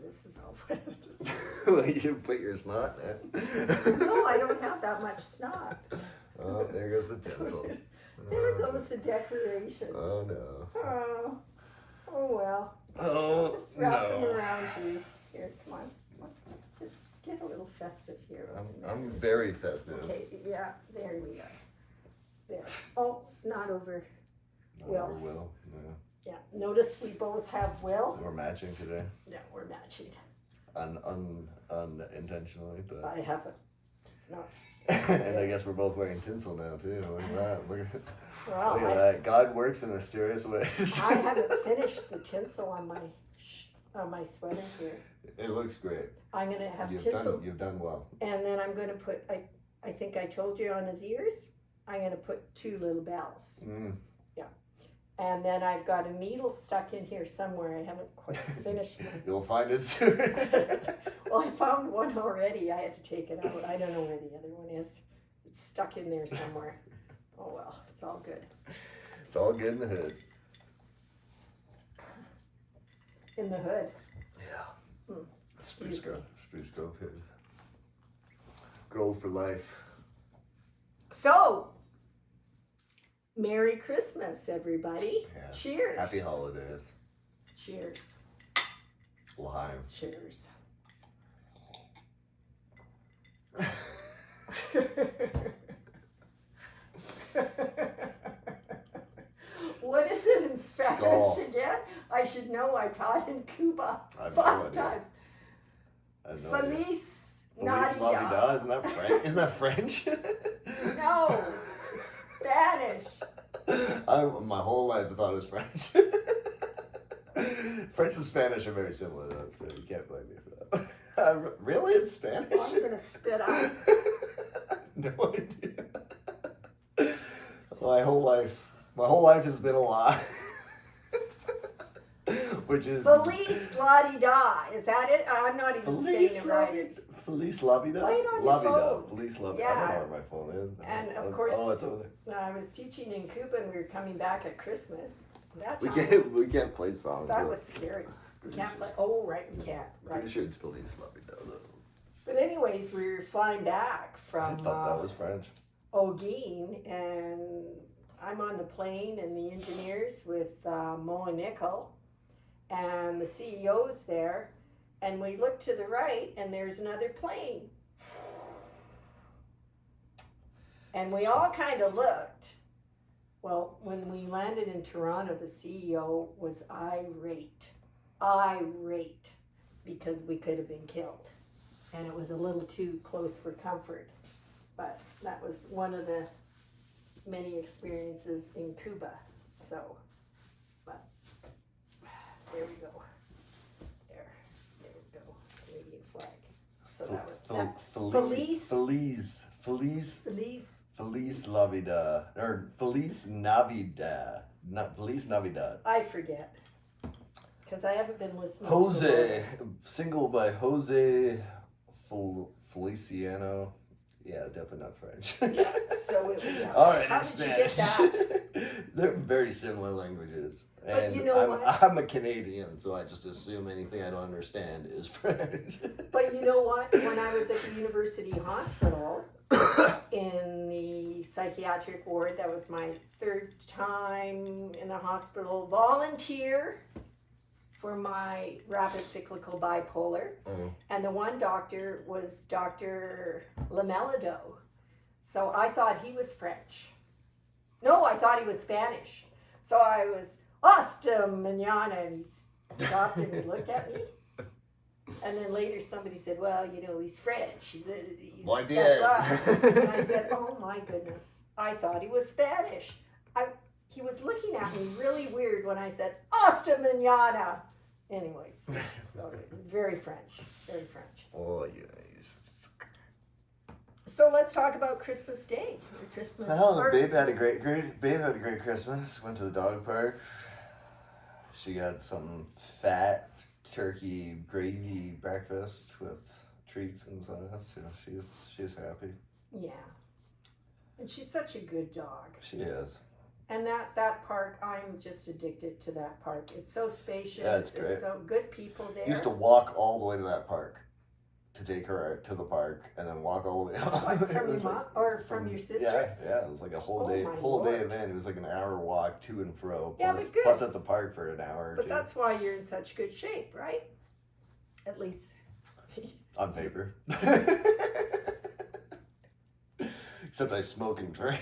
this is all wet. Well, you put your snot there. No, I don't have that much snot. Oh, there goes the tinsel. There goes the decorations. Oh no. Oh well. Oh Just wrap them no. around you. Here, come on. Let's just get a little festive here. What's the I'm matter? very festive. Okay, yeah, there we go. There. Oh, not over. Will. Or will. No. Yeah, notice we both have Will. We're matching today. Yeah, we're matching. Unintentionally, but. I have a snot. And I guess we're both wearing tinsel now too. Look at that. Look at Well, that. God works in mysterious ways. I haven't finished the tinsel on my sweater here. It looks great. I'm gonna have You've tinsel, done well. and then I'm gonna put. I think I told you on his ears. I'm gonna put 2 little bells. Mm. And then I've got a needle stuck in here somewhere. I haven't quite finished one. You'll find it soon. Well, I found one already. I had to take it out. I don't know where the other one is. It's stuck in there somewhere. Oh well, it's all good. It's all good in the hood. In the hood. Yeah. Hmm. Spruce Grove hood. Grove for life. So, Merry Christmas, everybody. Yeah. Cheers. Happy holidays. Cheers. L'chaim. Cheers. What is it in Spanish Skull. again? I should know. I taught in Cuba I have no 5 idea. times. I have no idea. Feliz Feliz la vida. Navidad. Isn't that French? Isn't that French? No, it's Spanish. My whole life I thought it was French. French and Spanish are very similar though, so you can't blame me for that. Really? It's Spanish? Oh, I'm gonna spit out. No idea. My whole life has been a lie. Which is Feliz la di da. Is that it? I'm not even saying it right. Feliz la vida. Play it on La your vida. phone. Feliz la vida. Yeah. I don't know where my phone is. And of course, Oh, it's over there. I was teaching in Cuba and we were coming back at Christmas. That We time, we can't play songs. that was scary. We can't play. Oh, right, we can't. Right. Pretty sure it's Feliz la vida though. But anyways, we were flying back I from thought that was French. Ogeen, and I'm on the plane and the engineers with Mo and Nickel, and the CEO's there, and we look to the right and there's another plane. And we all kind of looked. Well, when we landed in Toronto, the CEO was irate, because we could have been killed. And it was a little too close for comfort. But that was one of the many experiences in Cuba. So, but there we go. There we go. Canadian flag. So that was that. Feliz la vida. Or Feliz Navidad. Feliz Navidad. I forget. Because I haven't been listening. Jose. Single by Jose Feliciano. Yeah, definitely not French. Yeah, so it was. All right, How it's did you get Spanish. that? They're very similar languages. But And you know what? I'm a Canadian, so I just assume anything I don't understand is French. But you know what? When I was at the university hospital in the psychiatric ward, that was my 3rd time in the hospital, volunteer for my rapid cyclical bipolar. Oh. And the one doctor was Dr. Lamelado. So I thought he was French. No, I thought he was Spanish. So I was, hasta mañana, and he stopped and he looked at me. And then later somebody said, well, you know, he's French. He's Muy bien. that's right. And I said, oh my goodness. I thought he was Spanish. He was looking at me really weird when I said, hasta mañana. Anyways, so very French, very French. Oh, yeah. So let's talk about Christmas Day. Or Christmas. Well, or Babe had a great Christmas. Went to the dog park. She got some fat turkey gravy breakfast with treats and sauce. You know, she's happy. Yeah. And she's such a good dog. She is. And that park, I'm just addicted to that park. It's so spacious. Yeah, it's great. It's so good people there. Used to walk all the way to that park to take her to the park, and then walk all the way home. What, from It your was mom or from your sisters? Yeah, it was like a whole Oh day, my whole day Lord. event. It was like an hour walk to and fro. Yeah, Plus, but good. plus at the park for an hour or But two. that's why you're in such good shape, right? At least. On paper. Except I smoke and drink.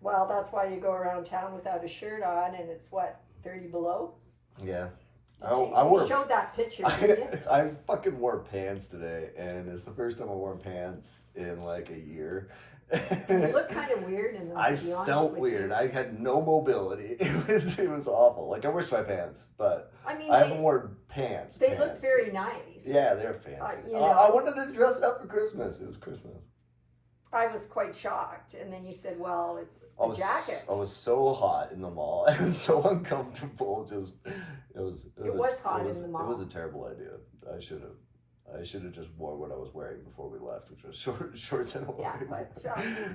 Well, that's why you go around town without a shirt on, and it's what, 30 below? Yeah. You I wore. showed that picture, didn't you? I fucking wore pants today, and it's the first time I wore pants in like a year. You look kind of weird in them. I to be honest felt with weird. You. I had no mobility. It was awful. Like I wear sweatpants, but I mean, I haven't worn pants. they pants. look very nice. Yeah, they're fancy. you know. I wanted to dress up for Christmas. It was Christmas. I was quite shocked, and then you said, "Well, it's I the was jacket." I was so hot in the mall. It was so uncomfortable. Just it was hot in the mall. It was a terrible idea. I should have just wore what I was wearing before we left, which was shorts and a Yeah, white. but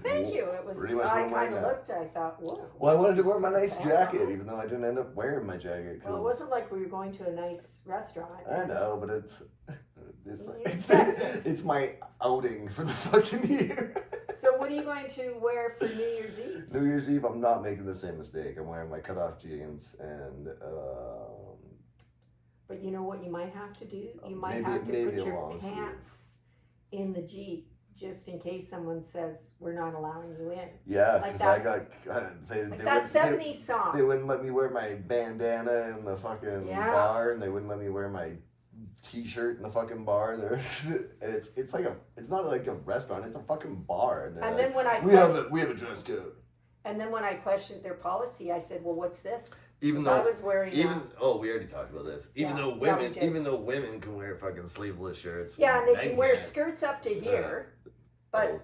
thank you. It was. Pretty much I what I'm kind of wearing now. looked. I thought, whoa. Well, I wanted to what's wear my this nice pants jacket, on? even though I didn't end up wearing my jacket. Well, it wasn't like we were going to a nice restaurant. I know, but it's festive. it's my outing for the fucking year. So, what are you going to wear for New Year's Eve? New Year's Eve, I'm not making the same mistake. I'm wearing my cutoff jeans and But you know what you might have to do? You might maybe- have to maybe put a your long sleeve. pants in the Jeep just in case someone says we're not allowing you in. yeah, Like because that- I got they Like they that wouldn't- 70s they song. wouldn't let me wear my bandana in the fucking Yeah. bar, and they wouldn't let me wear my t-shirt in the fucking bar. There, and it's like it's not like a restaurant. It's a fucking bar. And, they're And like, then when I we have a dress code. and then when I questioned their policy, I said, "Well, what's this?" Even 'Cause I though was wearing we already talked about this. Yeah, yeah, we did. Even though women can wear fucking sleeveless shirts. yeah, and they men can wear can't. skirts up to here, but Oh,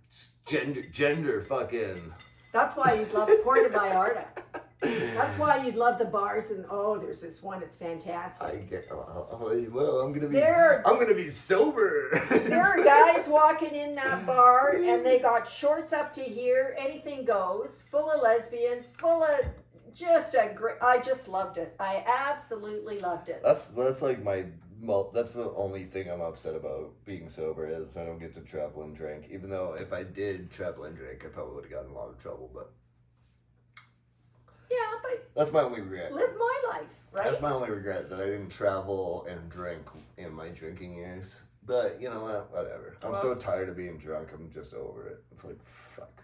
it's gender fucking. that's why you'd love Puerto Vallarta. That's why you'd love the bars and there's this one. It's fantastic. I get. Well, I'm gonna be. There- I'm gonna be sober. There are guys walking in that bar and they got shorts up to here, anything goes, full of lesbians, full of just a great. I just loved it. I absolutely loved it. That's like my. That's the only thing I'm upset about being sober is I don't get to travel and drink. Even though if I did travel and drink, I probably would have gotten in a lot of trouble. But Yeah, but that's my only regret. live my life, right? That's my only regret that I didn't travel and drink in my drinking years. But you know what? Whatever. I'm so tired of being drunk. I'm just over it. I'm like, fuck.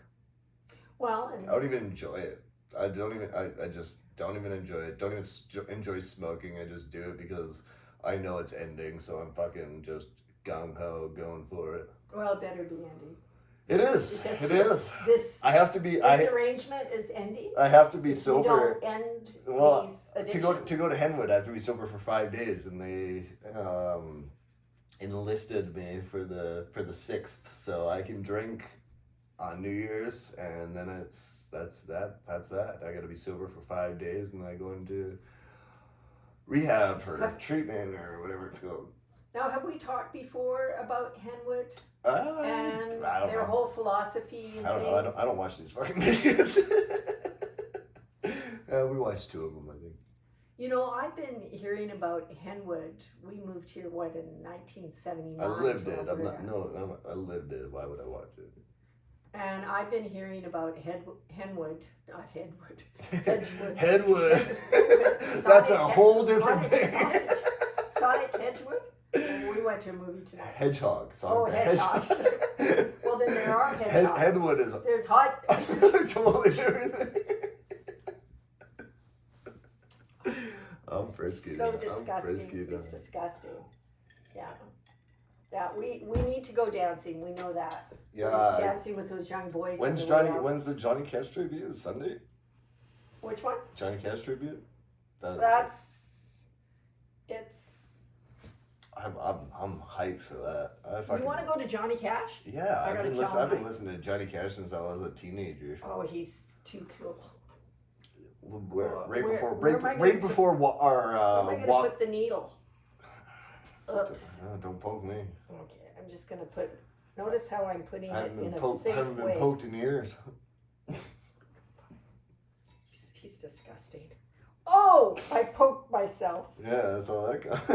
Well, I and don't even enjoy it. I just don't even enjoy it. Don't even enjoy smoking. I just do it because I know it's ending. So I'm fucking just gung ho going for it. well, it better be ending. It is. Because It is. This I have to be. this arrangement is ending. I have to be If you sober. don't end Well, these to addictions. go to Henwood, I have to be sober for 5 days, and they enlisted me for the 6th, so I can drink on New Year's, and then that's that. I got to be sober for 5 days, and then I go into rehab for treatment or whatever it's called. Now, have we talked before about Henwood and I don't their know. whole philosophy and I don't things? know. I don't watch these fucking videos. We watched 2 of them, I think. You know, I've been hearing about Henwood. We moved here, what, in 1979? I lived to it. Alberta. I lived it. Why would I watch it? And I've been hearing about Henwood, not Hedwood. Hedgewood. Headwood. That's Sonic a whole different Sonic- thing. Sonic Hedgewood? We went to a movie tonight. Hedgehog. Oh, Sonic the hedgehogs. Hedgehog. Well, then there are hedgehogs. Headwood is There's hot. totally different. I'm frisky. So I'm disgusting. frisky It's now. disgusting. Yeah. Yeah, we need to go dancing. We know that. Yeah. Dancing with those young boys. on When's the way Johnny? out. When's the Johnny Cash tribute? Sunday. Which one? Johnny Cash tribute. It's. I'm hyped for that. You want to go to Johnny Cash? Yeah, I gotta tell I've been Mike. listening to Johnny Cash since I was a teenager. Oh, he's too cool. Right where am I gonna right before our Where am I going to walk. put the needle? Oops. Don't poke me. Okay, I'm just going to put. Notice how I'm putting I it haven't in been a poked. safe Haven't been way. poked in years. disgusting. Oh, I poked myself. Yeah, that's all that got.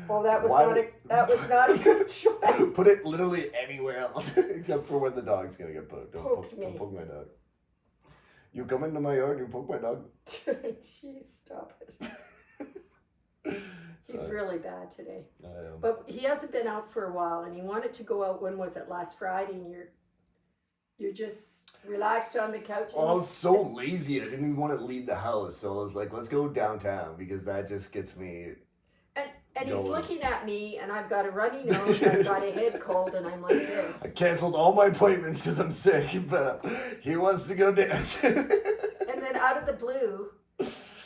Well, that was not a good choice. Put it literally anywhere else except for when the dog's gonna get poked. Don't poke my dog. You come into my yard, you poke my dog. Jeez, stop it. He's really bad today. I am. But he hasn't been out for a while, and he wanted to go out. When was it? Last Friday, and you're just relaxed on the couch. Oh, I was so lazy. I didn't even want to leave the house, so I was like, "Let's go downtown," because that just gets me. And he's looking at me, and I've got a runny nose, I've got a head cold, and I'm like this. I canceled all my appointments because I'm sick, but he wants to go dance. And then out of the blue,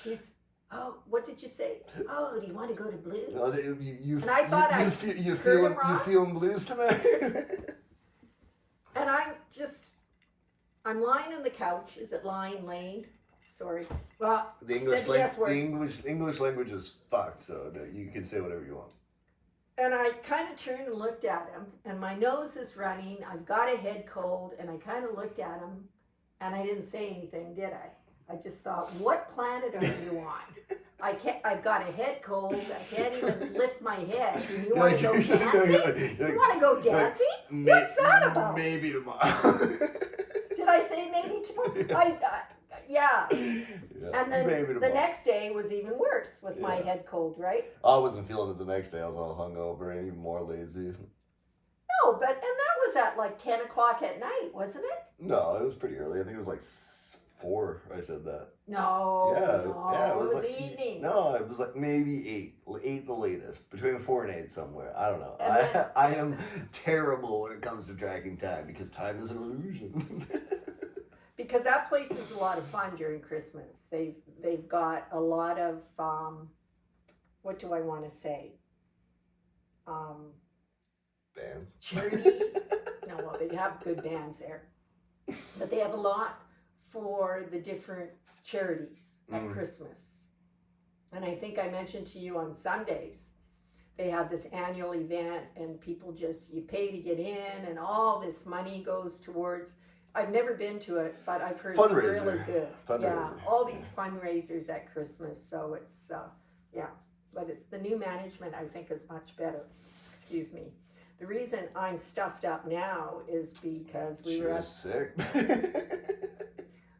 he's, oh, what did you say? Oh, do you want to go to Blues? Oh, And I thought you wrong. feeling blues tonight? And I'm lying on the couch. Is it laying? Sorry. Well, The English language is fucked, so you can say whatever you want. And I kind of turned and looked at him, and my nose is running. I've got a head cold, and I kind of looked at him, and I didn't say anything, did I? I just thought, what planet are you on? I've got a head cold. I can't even lift my head. And you want to go dancing? You want to go dancing? What's that about? Maybe tomorrow. Did I say maybe tomorrow? Yeah. And then the next day was even worse with my head cold, right? I wasn't feeling it the next day. I was all hungover and even more lazy. No, and that was at like 10 o'clock at night, wasn't it? No, it was pretty early. I think it was like 4. I said that. No, it was like, evening. No, it was like maybe 8 the latest, between 4 and 8 somewhere. I don't know. Then, I am terrible when it comes to tracking time because time is an illusion. Because that place is a lot of fun during Christmas. They've got a lot of what do I want to say? Bands. Charity. No, well, they have good bands there, but they have a lot for the different charities at Christmas. And I think I mentioned to you on Sundays, they have this annual event, and people you pay to get in, and all this money goes towards. I've never been to it, but I've heard it's really good. Yeah, all these fundraisers at Christmas. So it's, but it's the new management I think is much better. Excuse me. The reason I'm stuffed up now is because we were sick.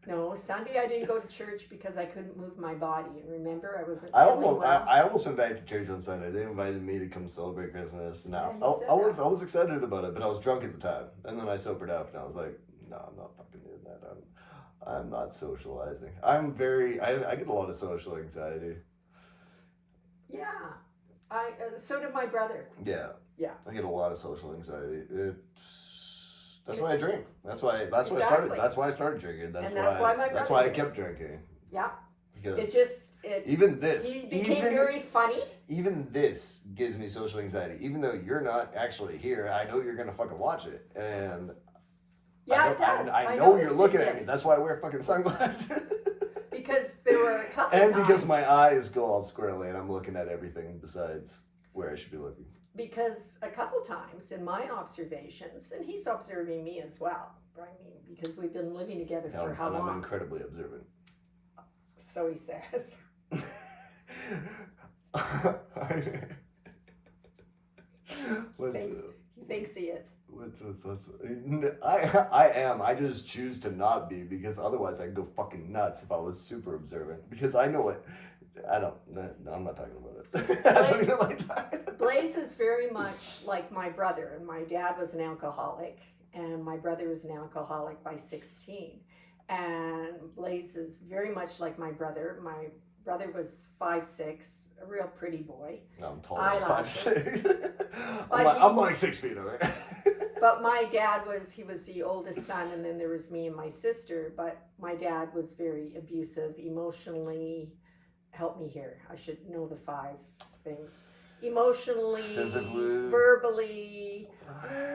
No, Sunday I didn't go to church because I couldn't move my body. And remember, I wasn't I feeling well. almost went back to church on Sunday. They invited me to come celebrate Christmas, and I was excited about it, but I was drunk at the time, and then I sobered up, and I was like, no, I'm not fucking doing that. I'm not socializing. I get a lot of social anxiety. Yeah, so did my brother. Yeah. Yeah. I get a lot of social anxiety. That's why I drink. That's why I started drinking. That's why I kept drinking. Yeah. Because even this. He became very funny. Even this gives me social anxiety. Even though you're not actually here, I know you're gonna fucking watch it, and it does. I know you're looking at me. That's why I wear fucking sunglasses. Because there were a couple and times. Because my eyes go all squirrely, and I'm looking at everything besides where I should be looking. Because a couple times in my observations, and he's observing me as well, I mean, because we've been living together for how long? I'm incredibly observant. So he says. He thinks he is. I am. I just choose to not be, because otherwise I'd go fucking nuts if I was super observant. Because I know it. I'm not talking about it. I don't even like that. Blaze is very much like my brother, and my dad was an alcoholic, and my brother was an alcoholic by 16. And Blaze is very much like my brother. My brother was 5'6", a real pretty boy. No, I'm taller than 5'6". I'm like 6 feet away. But my dad he was the oldest son, and then there was me and my sister. But my dad was very abusive, emotionally. Help me here. I should know the 5 things. Emotionally, physically, verbally,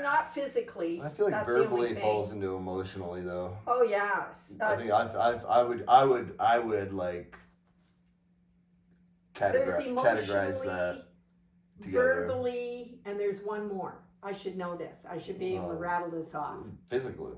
not physically. I feel like verbally falls into emotionally though. Oh yeah. I think I would like categorize that together. Verbally, and there's one more. I should know this. I should be able to rattle this off. Physically.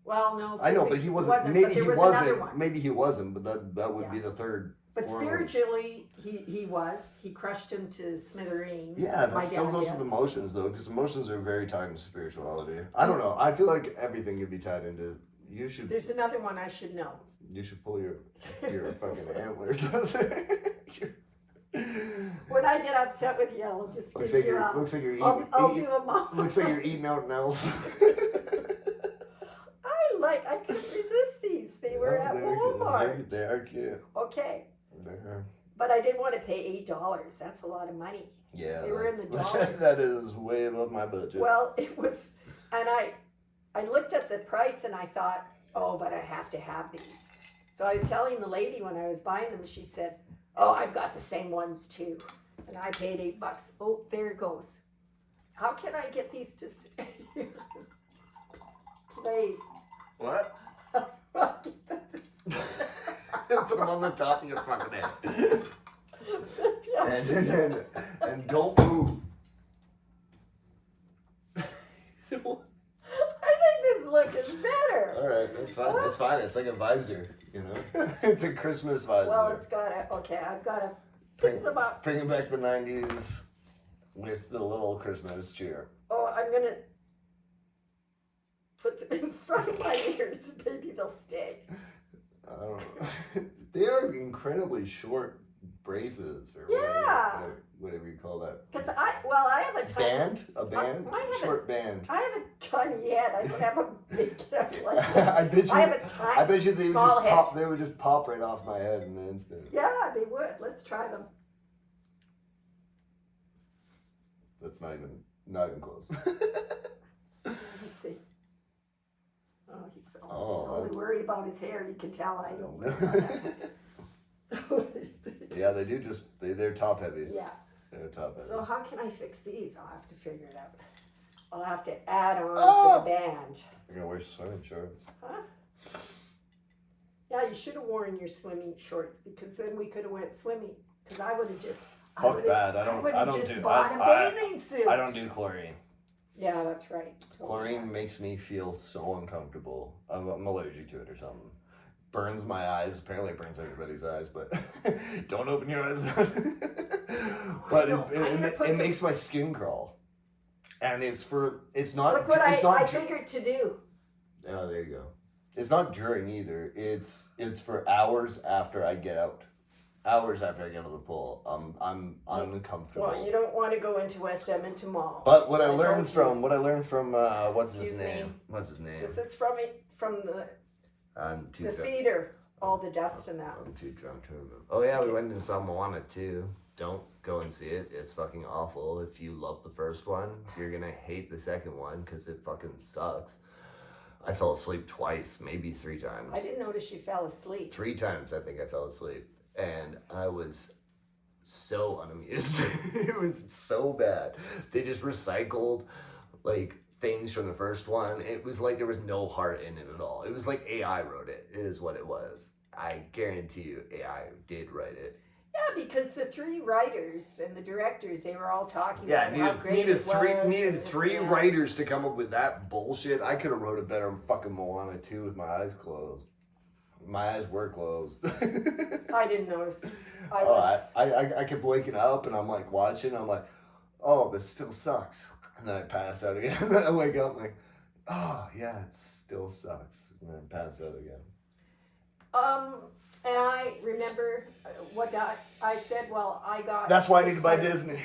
Well, no. I know, but he wasn't. Maybe but he there was wasn't. another one. Maybe he wasn't. But that would Yeah. be the third. But form. spiritually, he was. He crushed him to smithereens. Yeah, My that still dad goes did. with emotions though, because emotions are very tied into spirituality. I don't know. I feel like everything could be tied into. You should. There's another one I should know. You should pull your fucking antlers. When I get upset with you, I'll just looks give like you you're a. looks like you're I'll eating. do a mom. Looks like you're eating out an elf. I couldn't resist these. They were at Walmart. They are cute. Okay, They're, but I didn't want to pay $8. That's a lot of money. yeah, They were in the that's- dollar. That is way above my budget. Well, it was, and I looked at the price and I thought, oh, but I have to have these. So I was telling the lady when I was buying them, she said, oh, I've got the same ones too. And I paid $8. Oh, there it goes. How can I get these to stay here? Please. What? Get them to stay. Put them on the top of your fucking head. Yeah. And don't move. I think this look is better. All right, that's fine. It's fine. It's like a visor, you know. It's a Christmas visor. Well, it's gotta, okay, I've gotta pick them up. Bringing back the '90s with the little Christmas cheer. Oh, I'm gonna put them in front of my ears. Maybe they'll stay. I don't know. They are incredibly short braces, or Yeah. whatever you call that. Cause I have a tiny Band? A band? I have Short band. I have a tiny head. I don't have a big head like I bet you. I have a tiny. I bet you they would small just head. pop. They would just pop right off my head in an instant. Yeah, they would. Let's try them. That's not even close. Let's see. Oh, he's Oh, only worried about his hair. You can tell I don't worry about that. Yeah, they do. They're top heavy. Yeah. They're top heavy. So how can I fix these? I'll have to figure it out. I'll have to add on Oh! to the band. You're gonna wear swimming shorts. Huh? Yeah, you should have worn your swimming shorts because then we could have went swimming. Because I would have just. Fuck that. I would don't have just do. bought a I bathing suit. don't do chlorine. Yeah, that's right. Totally. Chlorine makes me feel so uncomfortable. I'm allergic to it or something. Burns my eyes. Apparently, it burns everybody's eyes, but don't open your eyes. But know. I'm gonna put it the- makes my skin crawl, and it's not. Look what it's not I figured to do. Oh, there you go. It's not during either. It's for hours after I get out. Hours after I get out of the pool, I'm uncomfortable. Well, you don't want to go into West Edmonton Mall. But what I told learned you. from what's his Excuse me? name? What's his name? This is from the I'm too the drunk. theater. All the dust and that. I'm too drunk to remember. Oh yeah, we went and saw Moana too. Don't go and see it. It's fucking awful. If you love the first one, you're gonna hate the second one because it fucking sucks. I fell asleep twice, maybe 3 times. I didn't notice you fell asleep. 3 times I think I fell asleep. And I was so unamused. It was so bad. They just recycled like things from the first one. It was like there was no heart in it at all. It was like AI wrote it, is what it was. I guarantee you AI did write it. Yeah, because the 3 writers and the directors, they were all talking Yeah, about how great it was. and needed this 3 and that. writers to come up with that bullshit. I could have wrote it better in fucking Moana 2 with my eyes closed. My eyes were closed. I didn't notice. I kept waking up and I'm like watching. I'm like, oh, this still sucks. And then I pass out again. And then I wake up like, oh yeah, it still sucks. And then pass out again. And I remember what I said. Well, I got. That's why I need to buy excited. Disney.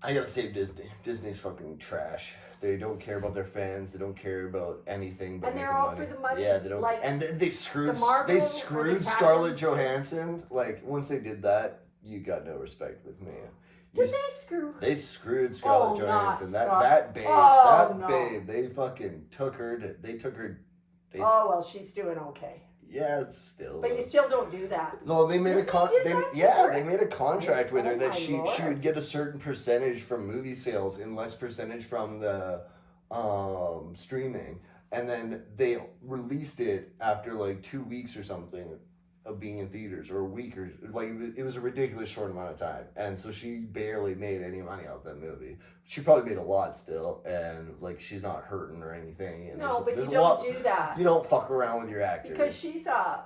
I gotta save Disney. Disney's fucking trash. They don't care about their fans. They don't care about anything. But And they're making all money. for the money, Yeah, they don't. like and they screwed. the Marvel They or the screwed Captain. Scarlett Johansson. Like once they did that, you got no respect with me. Did they screw? They screwed Scarlett Oh, not Johansson. Scar- That babe. Oh, that no. babe. They fucking took her. They took her. Oh well, she's doing okay. Yeah, still. But you still don't do that. No, they made a Disney did that to her? they made a contract with her Oh that my she Lord. would get a certain percentage from movie sales and less percentage from the streaming. And then they released it after like 2 weeks or something. of being in theaters, or a week, or like it was a ridiculous short amount of time, and so she barely made any money out of that movie. She probably made a lot still, and like she's not hurting or anything. And No, but you a don't lot, do that. You don't fuck around with your actors Because she's a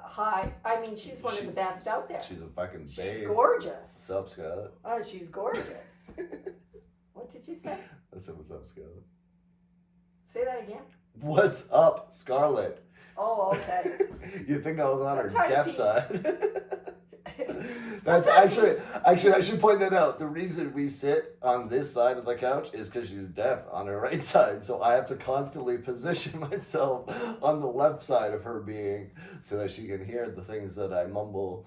she's one of the best out there. She's a fucking babe. She's gorgeous. What's up, Scarlett? Oh, she's gorgeous. What did you say? I said, "What's up, Scarlett?" Say that again. What's up, Scarlett? Oh, okay. You think I was on her Sometimes deaf he's- side? That's Sometimes actually I should point that out. The reason we sit on this side of the couch is because she's deaf on her right side, so I have to constantly position myself on the left side of her being so that she can hear the things that I mumble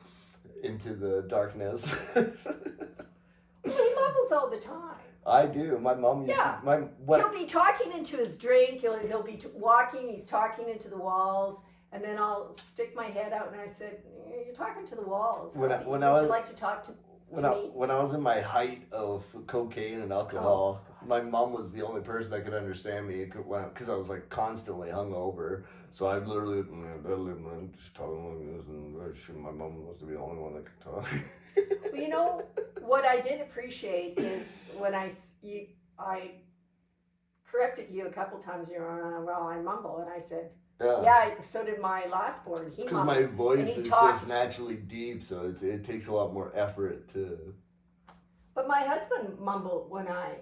into the darkness. Well, he mumbles all the time. I do. My mom used Yeah. He'll be talking into his drink. He'll be walking. He's talking into the walls, and then I'll stick my head out and I said, "You're talking to the walls. When I Would was- you like to talk to When me?" when I was in my height of cocaine and alcohol, Oh, my mom was the only person that could understand me because I was like constantly hungover. So I literally just talking like this, and my mom was the only one that could talk. Well, you know what I did appreciate is when I corrected you a couple times. Well, I mumble, and I said, "Yeah." So did my last board. He Because mumbled. my voice and he is talked. just naturally deep, so it takes a lot more effort to. But my husband mumbled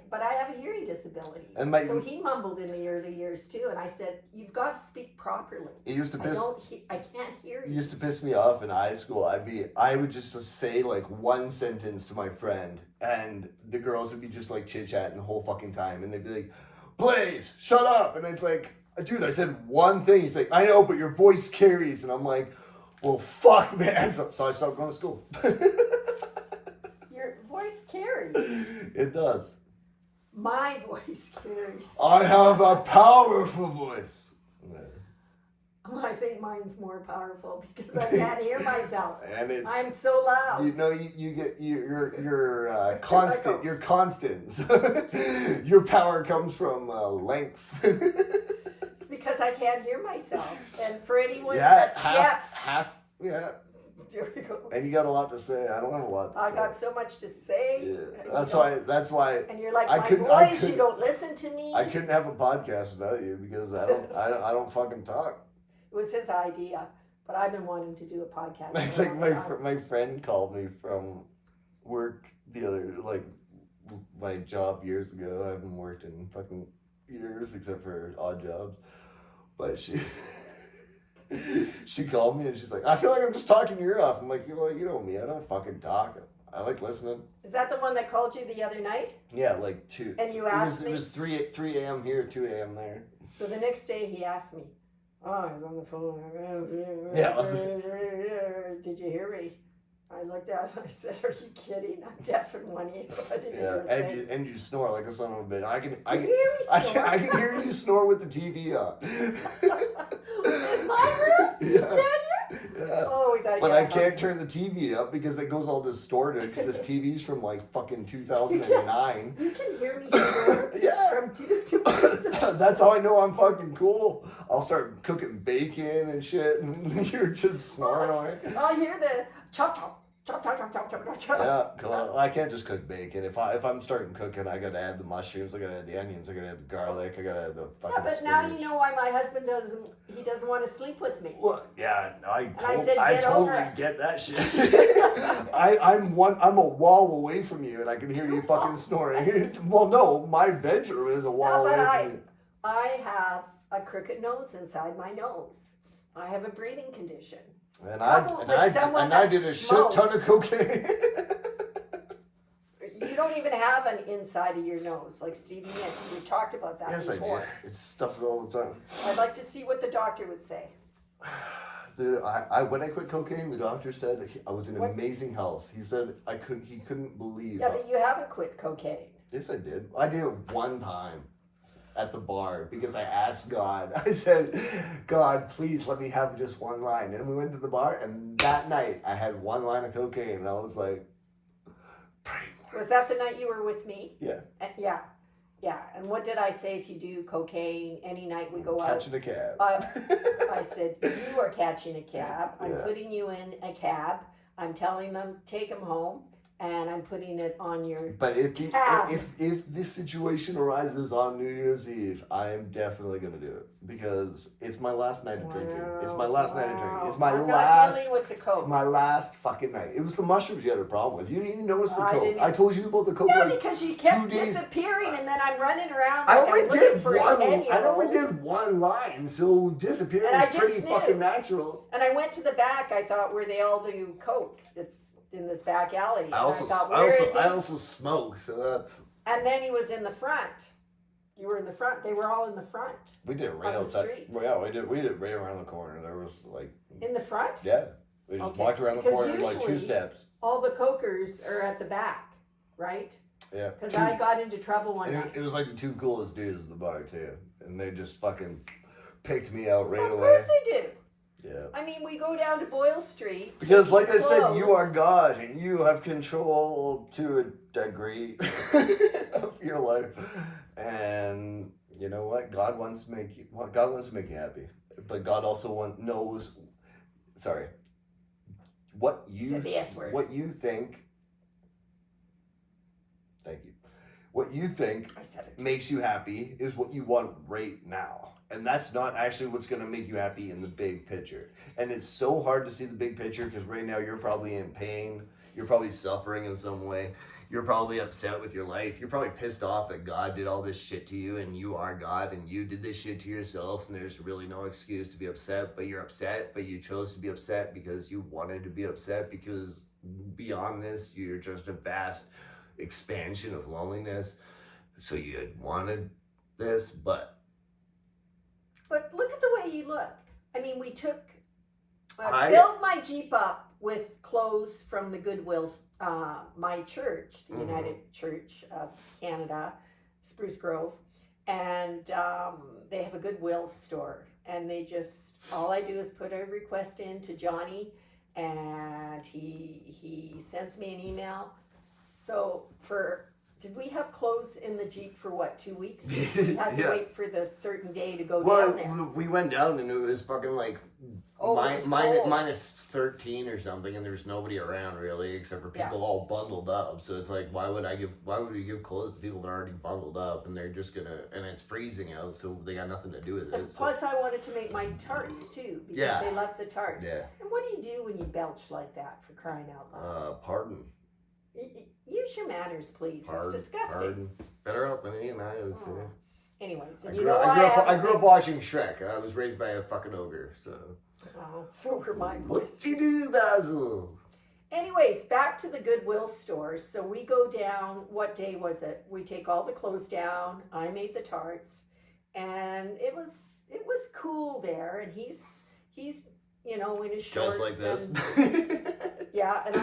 but I have a hearing disability. And so he mumbled in the early years too. And I said, "You've got to speak properly. It used to piss. I can't hear It you." used to piss me off in high school. I would just say like one sentence to my friend, and the girls would be just like chit chatting the whole fucking time, and they'd be like, "Blaze, shut up!" And it's like, "Dude, I said one thing." He's like, "I know, but your voice carries," and I'm like, "Well, fuck, man." So I stopped going to school. Your voice carries. It does. My voice carries. I have a powerful voice. I think mine's more powerful because I can't hear myself. And it's. I'm so loud. You know, you're constant. You're constant. Your power comes from length. It's because I can't hear myself. And for anyone Yeah, that's deaf, half. Yeah, there we go. and you got a lot to say. I don't have a lot to I say. got so much to say. Yeah, that's why. And you're like, I "My couldn't- voice, you couldn't- don't listen to me." I couldn't have a podcast without you because I don't fucking talk. It was his idea, but I've been wanting to do a podcast. It's for a like long time. my friend called me from work the other my job years ago. I haven't worked in fucking years except for odd jobs, but she called me and she's like, "I feel like I'm just talking your ear off." I'm like, "Well, you know me. I don't fucking talk. I like listening." Is that the one that called you the other night? Yeah, like 2. And you asked me? It was 3 a.m. here, 2 a.m. there. So the next day he asked me, "Oh, I was on the phone." Yeah. Did you hear me? I looked at him. I said, "Are you kidding? I'm deaf in one ear." I didn't hear a thing. And you snore like a son of a bitch. I can Can you hear me snore? I can hear you snore with the TV on. In my room? Yeah. Can you? Yeah. Oh, we gotta But get I a can't house. turn the TV up because it goes all distorted because this TV's from like fucking 2009. You can hear me snore Yeah. from 2 points of That's how I know I'm fucking cool. I'll start cooking bacon and shit, and you're just snoring away. I'll hear the chop chop chop chop chop chop chop chop. Yeah, come on. I can't just cook bacon. If I'm starting cooking, I gotta add the mushrooms, I gotta add the onions, I gotta add the garlic, I gotta add the fucking Yeah, but spinach. now you know why my husband doesn't want to sleep with me. Well, yeah, I said, I "Get totally over it." get that shit. I'm a wall away from you, and I can hear you fucking snoring. Well, no, my bedroom is a wall No, but away from you. I have a crooked nose inside my nose. I have a breathing condition. And coupled with someone I that did a shit ton smokes. of cocaine. You don't even have an inside of your nose like Stevie Nicks. We talked about that Yes, I do. before. It's stuff all the time. I'd like to see what the doctor would say. Dude, I when I quit cocaine, the doctor said I was in What? amazing health. He said he couldn't believe. Yeah, but you haven't quit cocaine. Yes, I did. I did it one time at the bar because I asked God. I said, "God, please let me have just one line." And we went to the bar, and that night I had one line of cocaine, and I was like, "Pray more." Was that the night you were with me? Yeah. Yeah. Yeah, and what did I say? If you do cocaine any night we go out, Catching a cab. I said, you are catching a cab. I'm Yeah. putting you in a cab. I'm telling them, take them home, and I'm putting it on your But if tab. if this situation arises on New Year's Eve, I am definitely gonna do it because it's my last night of drinking. It's my last night of drinking. It's my I'm last. not dealing with the coke. It's my last fucking night. It was the mushrooms you had a problem with. You didn't even notice the I coke. didn't- I told you about the coke. Yeah, like because you 2 kept days. disappearing, and then I'm running around I like only I'm looking did for a one. 10-year-old. I only did one line, so disappearing And I is pretty just knew. fucking natural. And I went to the back. I thought, where they all do coke. It's in this back alley. And I thought, where is he? I also smoke, so that's. And then he was in the front. You were in the front. They were all in the front. We did it right On the outside. street. Well, yeah, we did it right around the corner. There was like. In the front? Yeah. We just Okay, walked around the because corner like 2 usually- steps. All the cokers are at the back, right? Yeah. Because I got into trouble one And night. it was like the 2 coolest dudes at the bar too, and they just fucking picked me out right Of away. course they do. Yeah. I mean, we go down to Boyle Street. Because, take like your I said, you clothes. are God, and you have control to a degree of your life. And you know what? God wants to make you. God wants to make you happy, but God also knows. Sorry. What you Said the S word. What you think. Thank you. What you think I said it. makes you happy is what you want right now. And that's not actually what's going to make you happy in the big picture. And it's so hard to see the big picture because right now you're probably in pain. You're probably suffering in some way. You're probably upset with your life. You're probably pissed off that God did all this shit to you and you are God and you did this shit to yourself and there's really no excuse to be upset. But you're upset, but you chose to be upset because you wanted to be upset because beyond this, you're just a vast expansion of loneliness. So you had wanted this, but But look at the way you look. I mean, we took, I- filled my Jeep up with clothes from the Goodwill, my church, the Mhm. United Church of Canada, Spruce Grove. And they have a Goodwill store. And they just, all I do is put a request in to Johnny and he sends me an email. So did we have clothes in the Jeep for what, 2 weeks? We had to Yeah. wait for the certain day to go well, down there. we went down and it was fucking like Oh, it was cold. minus 13 or something, and there was nobody around really except for people all bundled up. So it's like, why would we give clothes to people that are already bundled up and they're just gonna, and it's freezing out, so they got nothing to do with And it. So, plus, I wanted to make my tarts too because Yeah. they left the tarts. yeah. And what do you do when you belch like that? For crying out loud! Pardon. Use your manners, please. It's disgusting. Pardon. Better out than me, and I would say. Oh. Anyways, I and you grew, know I, why grew up, I haven't grew up watching Shrek. I was raised by a fucking ogre, so. been- Oh, so were my boys. Whoop-de-doo, Basil. Anyways, back to the Goodwill stores. So we go down. What day was it? We take all the clothes down. I made the tarts, and it was cool there. And he's in his shorts Just like this. and- yeah, and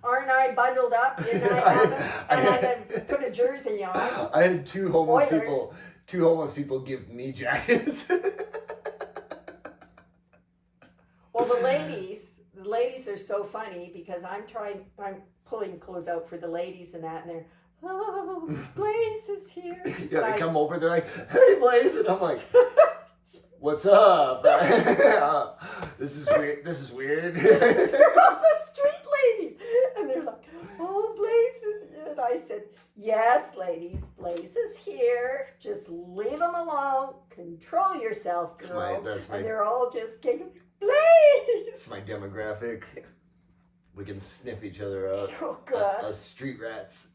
aren't I bundled up? Didn't I have him? And I had put a jersey on. I had two homeless Oilers. people give me jackets. Well, the ladies are so funny because I'm pulling clothes out for the ladies and that, and they're, oh, Blaze is here. Yeah, I- they come over, they're like, hey, Blaze, and I'm like, what's up? This is weird. They're all the street ladies, and they're like, oh, Blaze is here. And I said, yes, ladies, Blaze is here. Just leave him alone. Control yourself, girls. That's my And they're all just giggling, Blaze. It's my demographic. We can sniff each other out. Oh, God. Us street rats.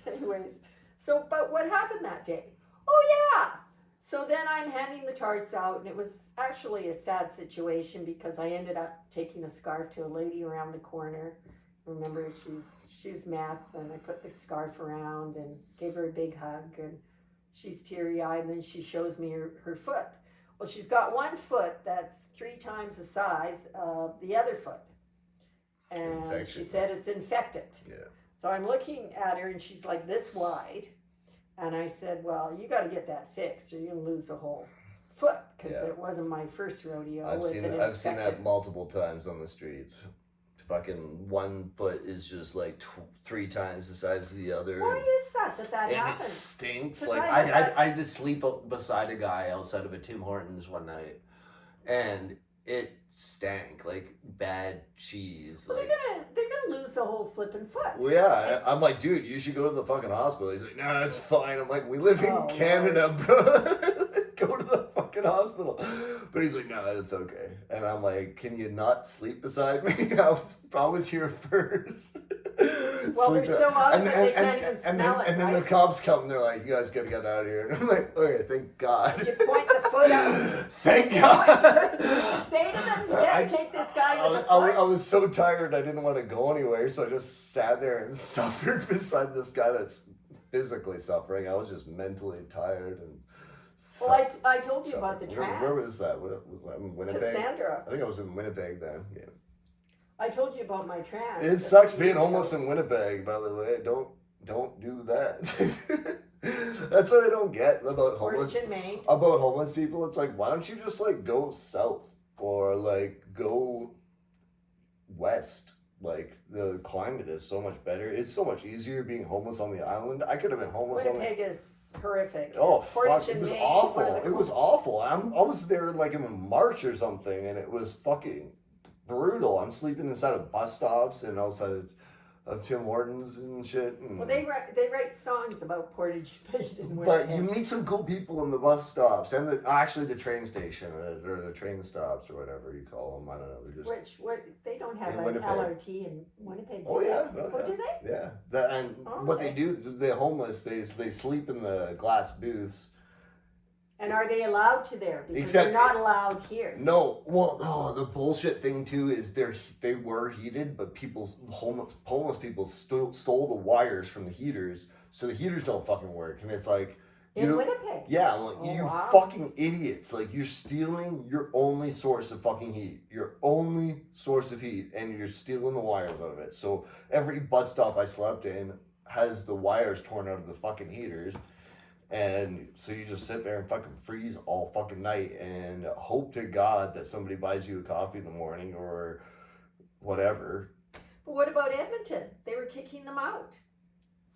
Anyways, but what happened that day? Oh, yeah. So then I'm handing the tarts out, and it was actually a sad situation because I ended up taking a scarf to a lady around the corner. Remember, she's meth, and I put the scarf around and gave her a big hug, and she's teary-eyed, and then she shows me her foot. Well, she's got one foot that's 3 times the size of the other foot. And Infection. she said it's infected. Yeah. So I'm looking at her and she's like this wide. And I said, well, you got to get that fixed or you're going to lose the whole foot because Yeah. it wasn't my first rodeo. I've with seen an that infected- multiple times on the streets. fucking one foot is just like 3 times the size of the other. Why is that and it happens? stinks. 'Cause Like I just sleep beside a guy outside of a Tim Hortons one night, and it stank like bad cheese. Well, like, they're gonna lose the whole flipping foot. well, yeah, I'm like, dude, you should go to the fucking hospital. He's like, no, it's fine. I'm like, we live in Oh, Canada, bro. Go to the fucking hospital. But he's like, no, it's okay. And I'm like, can you not sleep beside me? I was here first. Well, they're so out that they can't even smell it, and then the right? cops come and they're like, you guys gotta get out of here. And I'm like, okay, thank God. Did you point the foot out? Thank God. Did you say to them, you gotta take this guy to the foot? I was so tired I didn't want to go anywhere, so I just sat there and suffered beside this guy that's physically suffering. I was just mentally tired and. Well, I told you about the trans. Where was that? What was that? In Winnipeg? Cassandra. I think I was in Winnipeg then. Yeah. I told you about my trans. It sucks being homeless in Winnipeg, by the way. Don't do that. That's what I don't get about homeless. Origin Maine. About homeless people, it's like, why don't you just like go south or like go west? Like the climate is so much better. It's so much easier being homeless on the island. I could have been homeless Winnipeg is horrific. Oh fuck! Portage It and was Maine, awful. one of the It was awful. I was there like in March or something, and it was fucking brutal. I'm sleeping inside of bus stops and outside of Tim Hortons and shit. And, Well, they write songs about Portage Maine and but you Winnipeg. meet some cool people in the bus stops and actually the train station or the train stops or whatever you call them. I don't know. They're just They don't have In an Winnipeg. LRT in Winnipeg. Oh do they? yeah, Oh, do they? yeah. That and Oh, what they okay. do, the homeless, they sleep in the glass booths. And are they allowed to there? Because Except- they're not allowed here. No, well, the bullshit thing too is they were heated, but homeless people stole the wires from the heaters, so the heaters don't fucking work, and it's like In Winnipeg. yeah, I'm like, Oh, you wow. fucking idiots! Like you're stealing your only source of fucking heat, your only source of heat, and you're stealing the wires out of it. So every bus stop I slept in has the wires torn out of the fucking heaters. And so you just sit there and fucking freeze all fucking night and hope to God that somebody buys you a coffee in the morning or whatever. But what about Edmonton? They were kicking them out.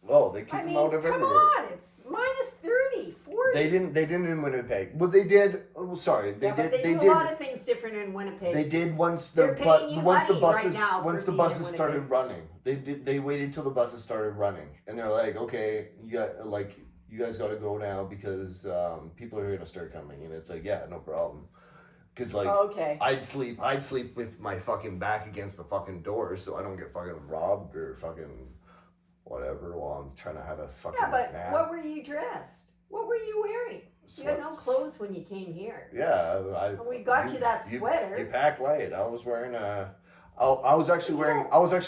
Oh, they kick I them mean, out of come everywhere. on, it's minus 30, 40. They didn't in Winnipeg. Well, they did. Oh, sorry, they yeah, did. but they do did. a lot of things different in Winnipeg. They did once They're the paying you once the money right buses now once for the being in buses started Winnipeg. running. They waited till the buses started running, and they're like, okay, you guys got to go now because people are gonna start coming, and it's like, yeah, no problem, because like Okay. I'd sleep with my fucking back against the fucking door so I don't get fucking robbed or fucking whatever while I'm trying to have a fucking Yeah, but nap. what were you dressed? What were you wearing? You had no Sweats. clothes when you came here. Yeah, And we got you that sweater. You pack light. I was wearing a. I was actually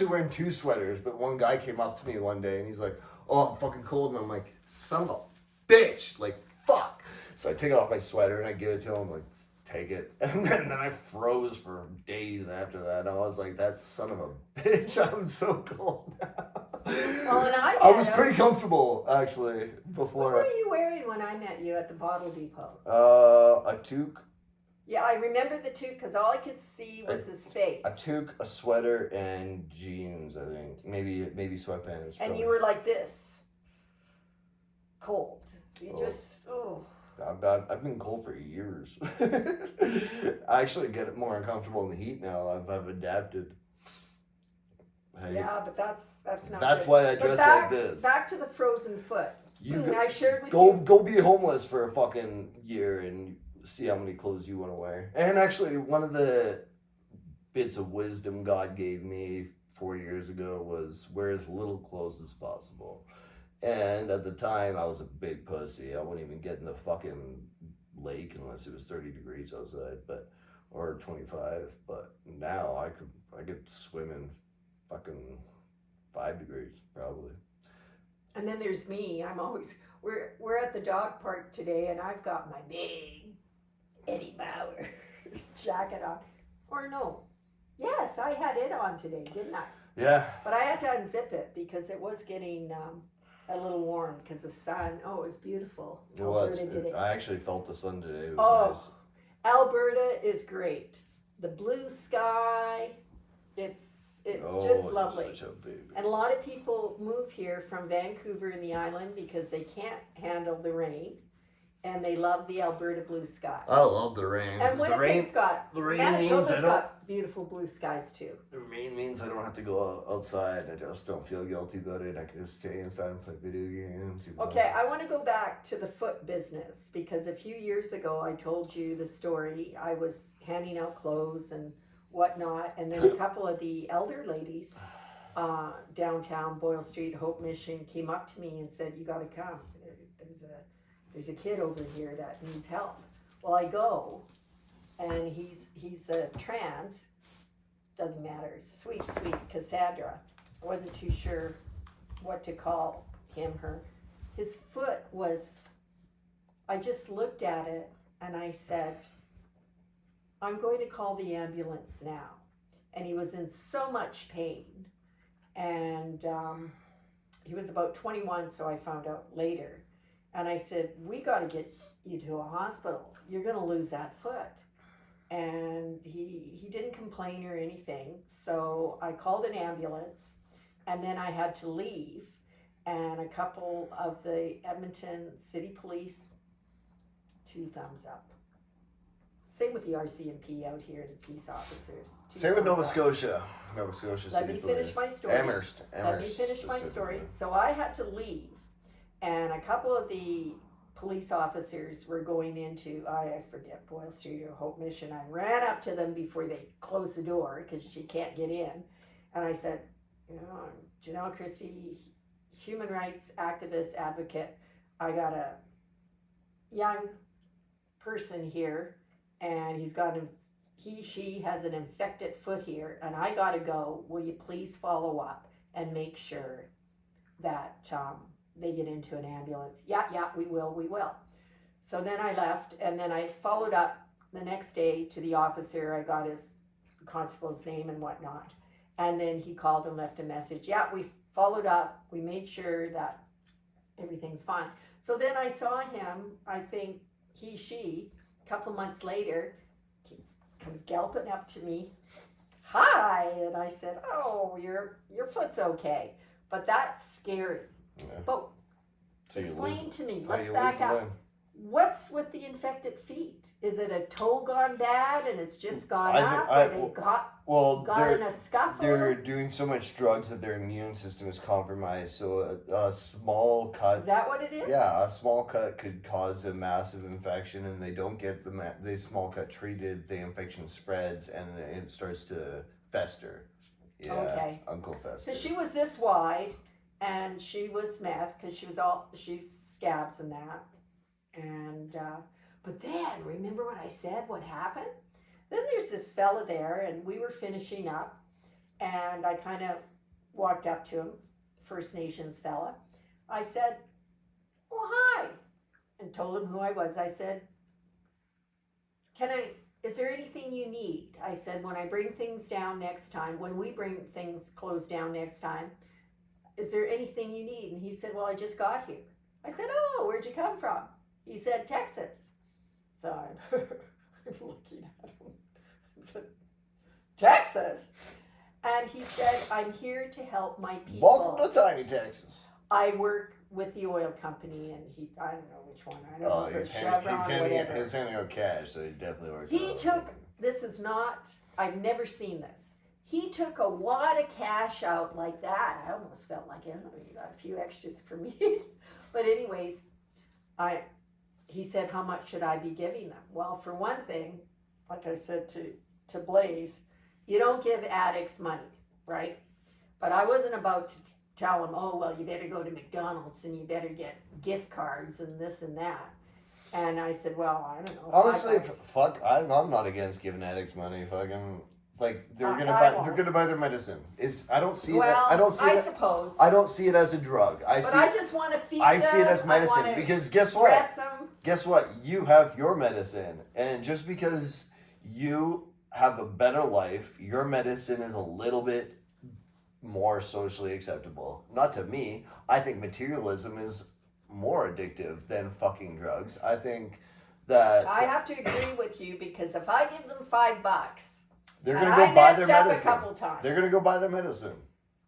wearing 2 sweaters, but one guy came up to me one day and he's like, "Oh, I'm fucking cold," and I'm like, "Son of a bitch!" Like, fuck. So I take off my sweater and I give it to him, like, take it, and then I froze for days after that. I was like, "That son of a bitch!" I'm so cold now. Oh, and I I was had pretty comfortable actually What before. were you wearing when I met you at the bottle depot? A toque. Yeah, I remember the toque because all I could see was his face. A toque, a sweater, and jeans. I think maybe sweatpants. And probably. you were like this. Cold. You Oh. just, oh. I've been cold for years. I actually get more uncomfortable in the heat now. I've adapted. Yeah, but that's not That's good. why I But dress back, like this. Back to the frozen foot. You I shared with go you. go be homeless for a fucking year and see how many clothes you want to wear. And actually, one of the bits of wisdom God gave me 4 years ago was wear as little clothes as possible. And at the time, I was a big pussy. I wouldn't even get in the fucking lake unless it was 30 degrees outside, or 25. But now I could swim in fucking 5 degrees probably. And then there's me. I'm always we're at the dog park today, and I've got my big Eddie Bauer jacket on. Or no, yes, I had it on today, didn't I? Yeah. But I had to unzip it because it was getting a little warm because the sun. Oh, it was beautiful. It was. Alberta did it. I actually felt the sun today. It was Oh. nice. Alberta is great. The blue sky. It's It's just lovely. Such a baby. And a lot of people move here from Vancouver and the island because they can't handle the rain, and they love the Alberta blue sky. I love the rain. And the rain, Winnipeg's got, the rain Manitoba's means I don't. got beautiful blue skies too. The rain means I don't have to go outside. I just don't feel guilty about it. I can just stay inside and play video games. Okay, I want to go back to the foot business because a few years ago I told you the story. I was handing out clothes and whatnot, and then a couple of the elder ladies downtown Boyle Street, Hope Mission, came up to me and said, "You got to come. There's a kid over here that needs help." Well, I go, and he's a trans. Doesn't matter. Sweet Cassandra. I wasn't too sure what to call him, her. His foot was, I just looked at it and I said, "I'm going to call the ambulance now." And he was in so much pain. And he was about 21, so I found out later. And I said, "We got to get you to a hospital. You're going to lose that foot." And he didn't complain or anything. So I called an ambulance, and then I had to leave. And a couple of the Edmonton City Police, 2 thumbs up. Same with the RCMP out here, the peace officers. Same with Nova thumbs up. Scotia. Nova Scotia Let City me finish Police. my story. Amherst. Let me finish my story. So I had to leave, and a couple of the police officers were going into, I forget, Boyle Street or Hope Mission. I ran up to them before they closed the door because you can't get in. And I said, "You know, I'm Janelle Christie, human rights activist, advocate. I got a young person here, and she has an infected foot here, and I got to go. Will you please follow up and make sure that they get into an ambulance?" Yeah, we will. So then I left, and then I followed up the next day to the officer. I got his constable's name and whatnot. And then he called and left a message. Yeah, we followed up. We made sure that everything's fine. So then I saw him, I think she, a couple months later, comes galloping up to me. "Hi," and I said, "Oh, your foot's okay." But that's scary. Yeah. But So you explain lose- to me, how let's you back lose the up. limb. What's with the infected feet? Is it a toe gone bad and it's just gone I up, think- I- or they got Well, in a scuffle? they're doing so much drugs that their immune system is compromised. So a small cut. Is that what it is? Yeah, a small cut could cause a massive infection, and they don't get the small cut treated. The infection spreads, and it starts to fester. Yeah, Okay. Uncle Fester. So she was this wide, and she was meth because she's scabs and that. And but then remember what I said? What happened? Then there's this fella there, and we were finishing up, and I kind of walked up to him, First Nations fella. I said, "Oh, hi," and told him who I was. I said, "Is there anything you need?" I said, "When I bring things down next time, when we bring things closed down next time, is there anything you need?" And he said, "Well, I just got here." I said, "Oh, where'd you come from?" He said, "Texas." So I'm looking at him. I said, "Texas?" And he said, "I'm here to help my people. Welcome to Tiny Texas. I work with the oil company," and I don't know which one. I don't know if it's Chevron or whatever. He's handing out cash, so he definitely works. He took, I've never seen this. He took a wad of cash out like that. I almost felt like, you got a few extras for me. But anyways, he said, "How much should I be giving them?" Well, for one thing, like I said to Blaze, you don't give addicts money, right? But I wasn't about to tell him, "Oh, well, you better go to McDonald's and you better get gift cards and this and that." And I said, "Well, I don't know." Honestly, $5. fuck, I'm not against giving addicts money. Fucking, like they're I won't. gonna buy their medicine. I don't see Well, that. I suppose. I don't see it as a drug. I just want to feed I them. see it as medicine I wanna because guess what? dress them. Guess what? You have your medicine, and just because you have a better life, your medicine is a little bit more socially acceptable. Not to me. I think materialism is more addictive than fucking drugs. I think that I have to agree with you because if I give them $5, They're And gonna go I buy their messed up a medicine. couple times. They're gonna go buy their medicine.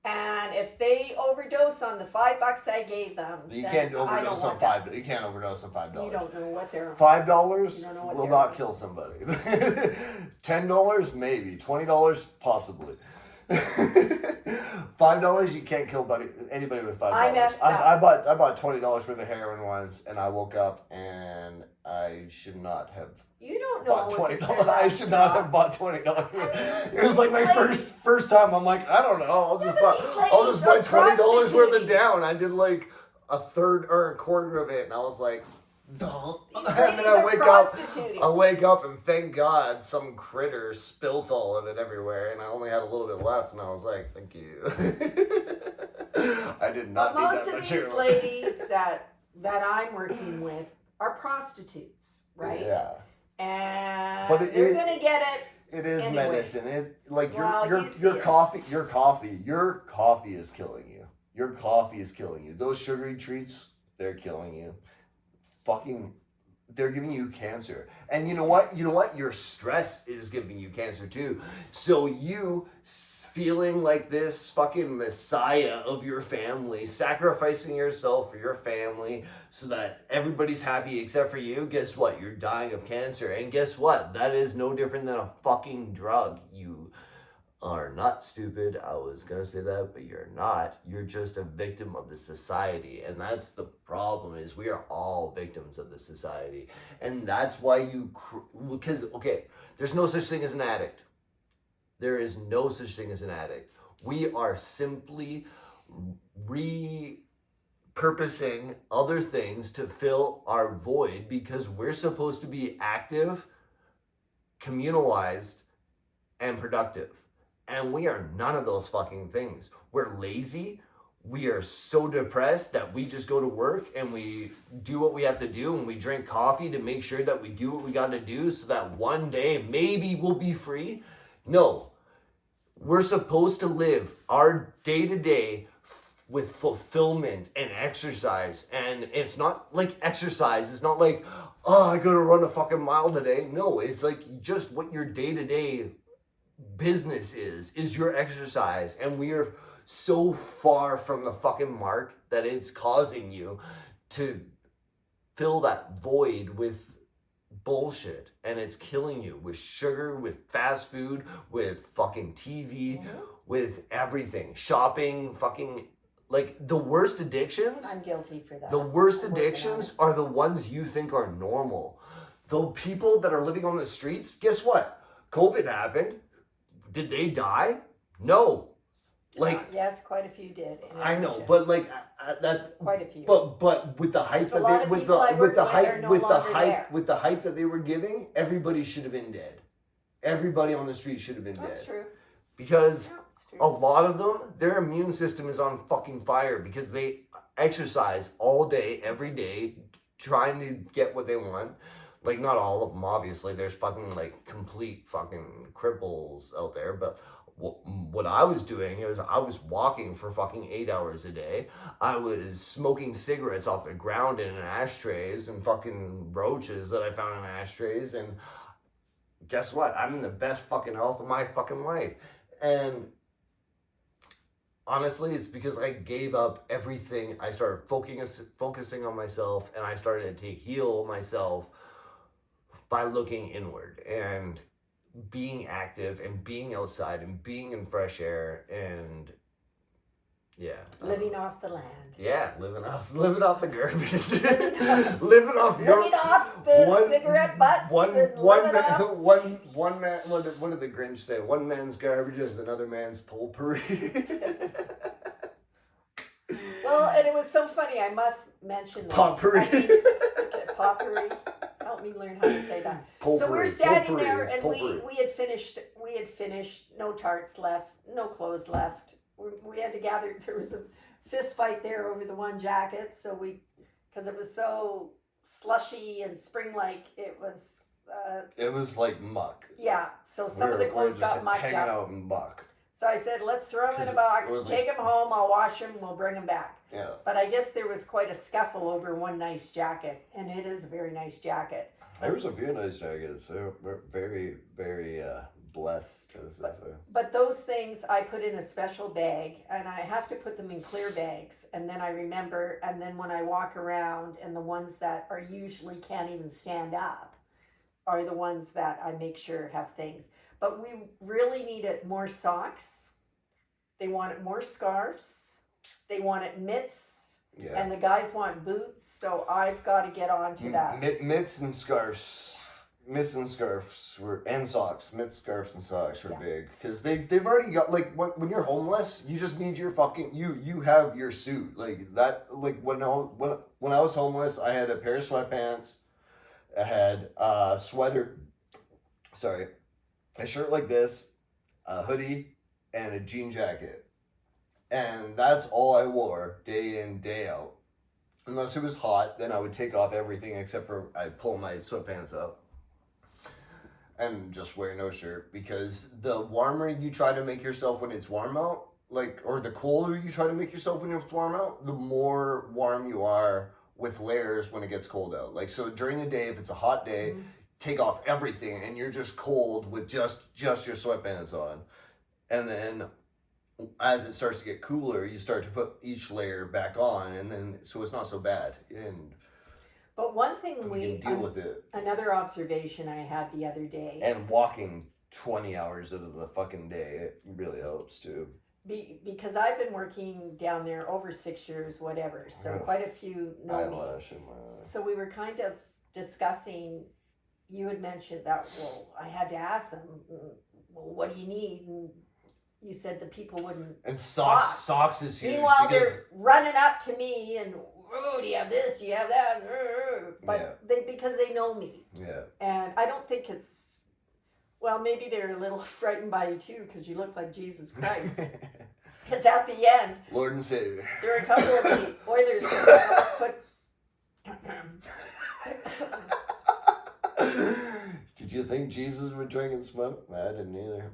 And if they overdose on the $5 I gave them, You then can't I don't overdose on want that. You can't overdose on $5. You don't know what they're on. $5 You don't know what will they're not on. kill somebody. $10 maybe. $20 possibly. $5 you can't kill anybody with $5. I messed up. I bought $20 worth of heroin once, and I woke up and I should not have You don't know bought if $20. it's their I last should not drop. have bought $20. mean, It was like my these first time. I'm like, I don't know. I'll just but these I'll just buy ladies are $20 worth of prostituting. down. I did like a third or a quarter of it, and I was like, duh. These And ladies then I are wake up. prostituting. I wake up and thank God some critter spilt all of it everywhere, and I only had a little bit left, and I was like, thank you. I did not But need most that of much these heroin. ladies that I'm working with are prostitutes, right? Yeah. And But it they're is- gonna get it. It is Anyway. medicine. It like Well, your you see your it. coffee your coffee is killing you. Your coffee is killing you. Those sugary treats, they're killing you. Fucking they're giving you cancer. And you know what? You know what? Your stress is giving you cancer too. So you feeling like this fucking messiah of your family, sacrificing yourself for your family so that everybody's happy except for you, guess what? You're dying of cancer. And guess what? That is no different than a fucking drug. You are not stupid. I was gonna say that, but you're not. You're just a victim of the society, and that's the problem. Is we are all victims of the society, and that's why because okay, there's no such thing as an addict. There is no such thing as an addict. We are simply repurposing other things to fill our void because we're supposed to be active, communalized, and productive. And we are none of those fucking things. We're lazy. We are so depressed that we just go to work and we do what we have to do and we drink coffee to make sure that we do what we got to do so that one day maybe we'll be free. No. We're supposed to live our day-to-day with fulfillment and exercise. And it's not like exercise. It's not like, oh, I gotta run a fucking mile today. No, it's like just what your day-to-day business is your exercise, and we are so far from the fucking mark that it's causing you to fill that void with bullshit, and it's killing you with sugar, with fast food, with fucking TV, with everything, shopping, fucking like the worst addictions. I'm guilty for that. The worst I'm working on addictions are the ones you think are normal. The people that are living on the streets, guess what? COVID happened. Did they die? No. Like, yes, quite a few did. in I know, Edmonton. but like that. Quite a few. But with the hype There's a that lot they of with people I the work with the with are hype no with the longer hype there. with the hype that they were giving, everybody should have been dead. Everybody on the street should have been That's dead. true. Because Yeah, it's true. a lot of them, their immune system is on fucking fire because they exercise all day, every day, trying to get what they want. Like, not all of them, obviously. There's fucking, like, complete fucking cripples out there. But what I was doing is I was walking for fucking 8 hours a day. I was smoking cigarettes off the ground in ashtrays and fucking roaches that I found in ashtrays. And guess what? I'm in the best fucking health of my fucking life. And honestly, it's because I gave up everything. I started focusing on myself, and I started to heal myself by looking inward and being active and being outside and being in fresh air and Living off the land. yeah, living off the garbage, living off Living off the cigarette butts and living off. one man. What did the Grinch say? One man's garbage is another man's potpourri. Well, and it was so funny. I must mention this. Potpourri. I mean, okay, potpourri. Help me learn how to say that. So we're standing there, and we had finished. No tarts left. No clothes left. We had to gather. There was a fist fight there over the one jacket. So because it was so slushy and spring-like, it was. It was like muck. Yeah. So some of the clothes got mucked hanging up. out in muck. So I said, let's throw them in a 'Cause box, it was take them home, I'll wash them, we'll bring them back. Yeah. But I guess there was quite a scuffle over one nice jacket, and it is a very nice jacket. There was a few nice jackets. They were very, very blessed, as they say. But those things I put in a special bag, and I have to put them in clear bags, and then I remember, and then when I walk around, and the ones that are usually can't even stand up are the ones that I make sure have things. But we really needed more socks. They wanted more scarves. They wanted mitts. Yeah. And the guys want boots, so I've got to get on to that. Mitts and scarves. Mitts and scarves and socks. Mitts, scarves, and socks were big because they've already got like when you're homeless, you just need your fucking you have your suit like that. Like when I was homeless, I had a pair of sweatpants, I had a sweater, a shirt like this, a hoodie, and a jean jacket, and that's all I wore day in day out. Unless it was hot, then I would take off everything except for I'd pull my sweatpants up. And just wear no shirt, because the warmer you try to make yourself when it's warm out, or the colder you try to make yourself when it's warm out, the more warm you are with layers when it gets cold out. Like, so during the day, if it's a hot day, take off everything and you're just cold with just your sweatpants on. And then as it starts to get cooler, you start to put each layer back on, and then so it's not so bad. And but one thing we can deal with it. Another observation I had the other day. And walking 20 hours out of the fucking day, it really helps too. Because I've been working down there over 6 years, whatever. So quite a few know me. So we were kind of discussing, you had mentioned that, well, I had to ask them, well, what do you need? And you said the people wouldn't. And socks is huge. Meanwhile, they're running up to me and, oh, do you have this? Do you have that? But because they know me. Yeah. And I don't think it's, well, maybe they're a little frightened by you too, because you look like Jesus Christ. Because at the end, Lord and Savior. There are a couple of the Oilers that put. Did you think Jesus would drink and smoke? I didn't either.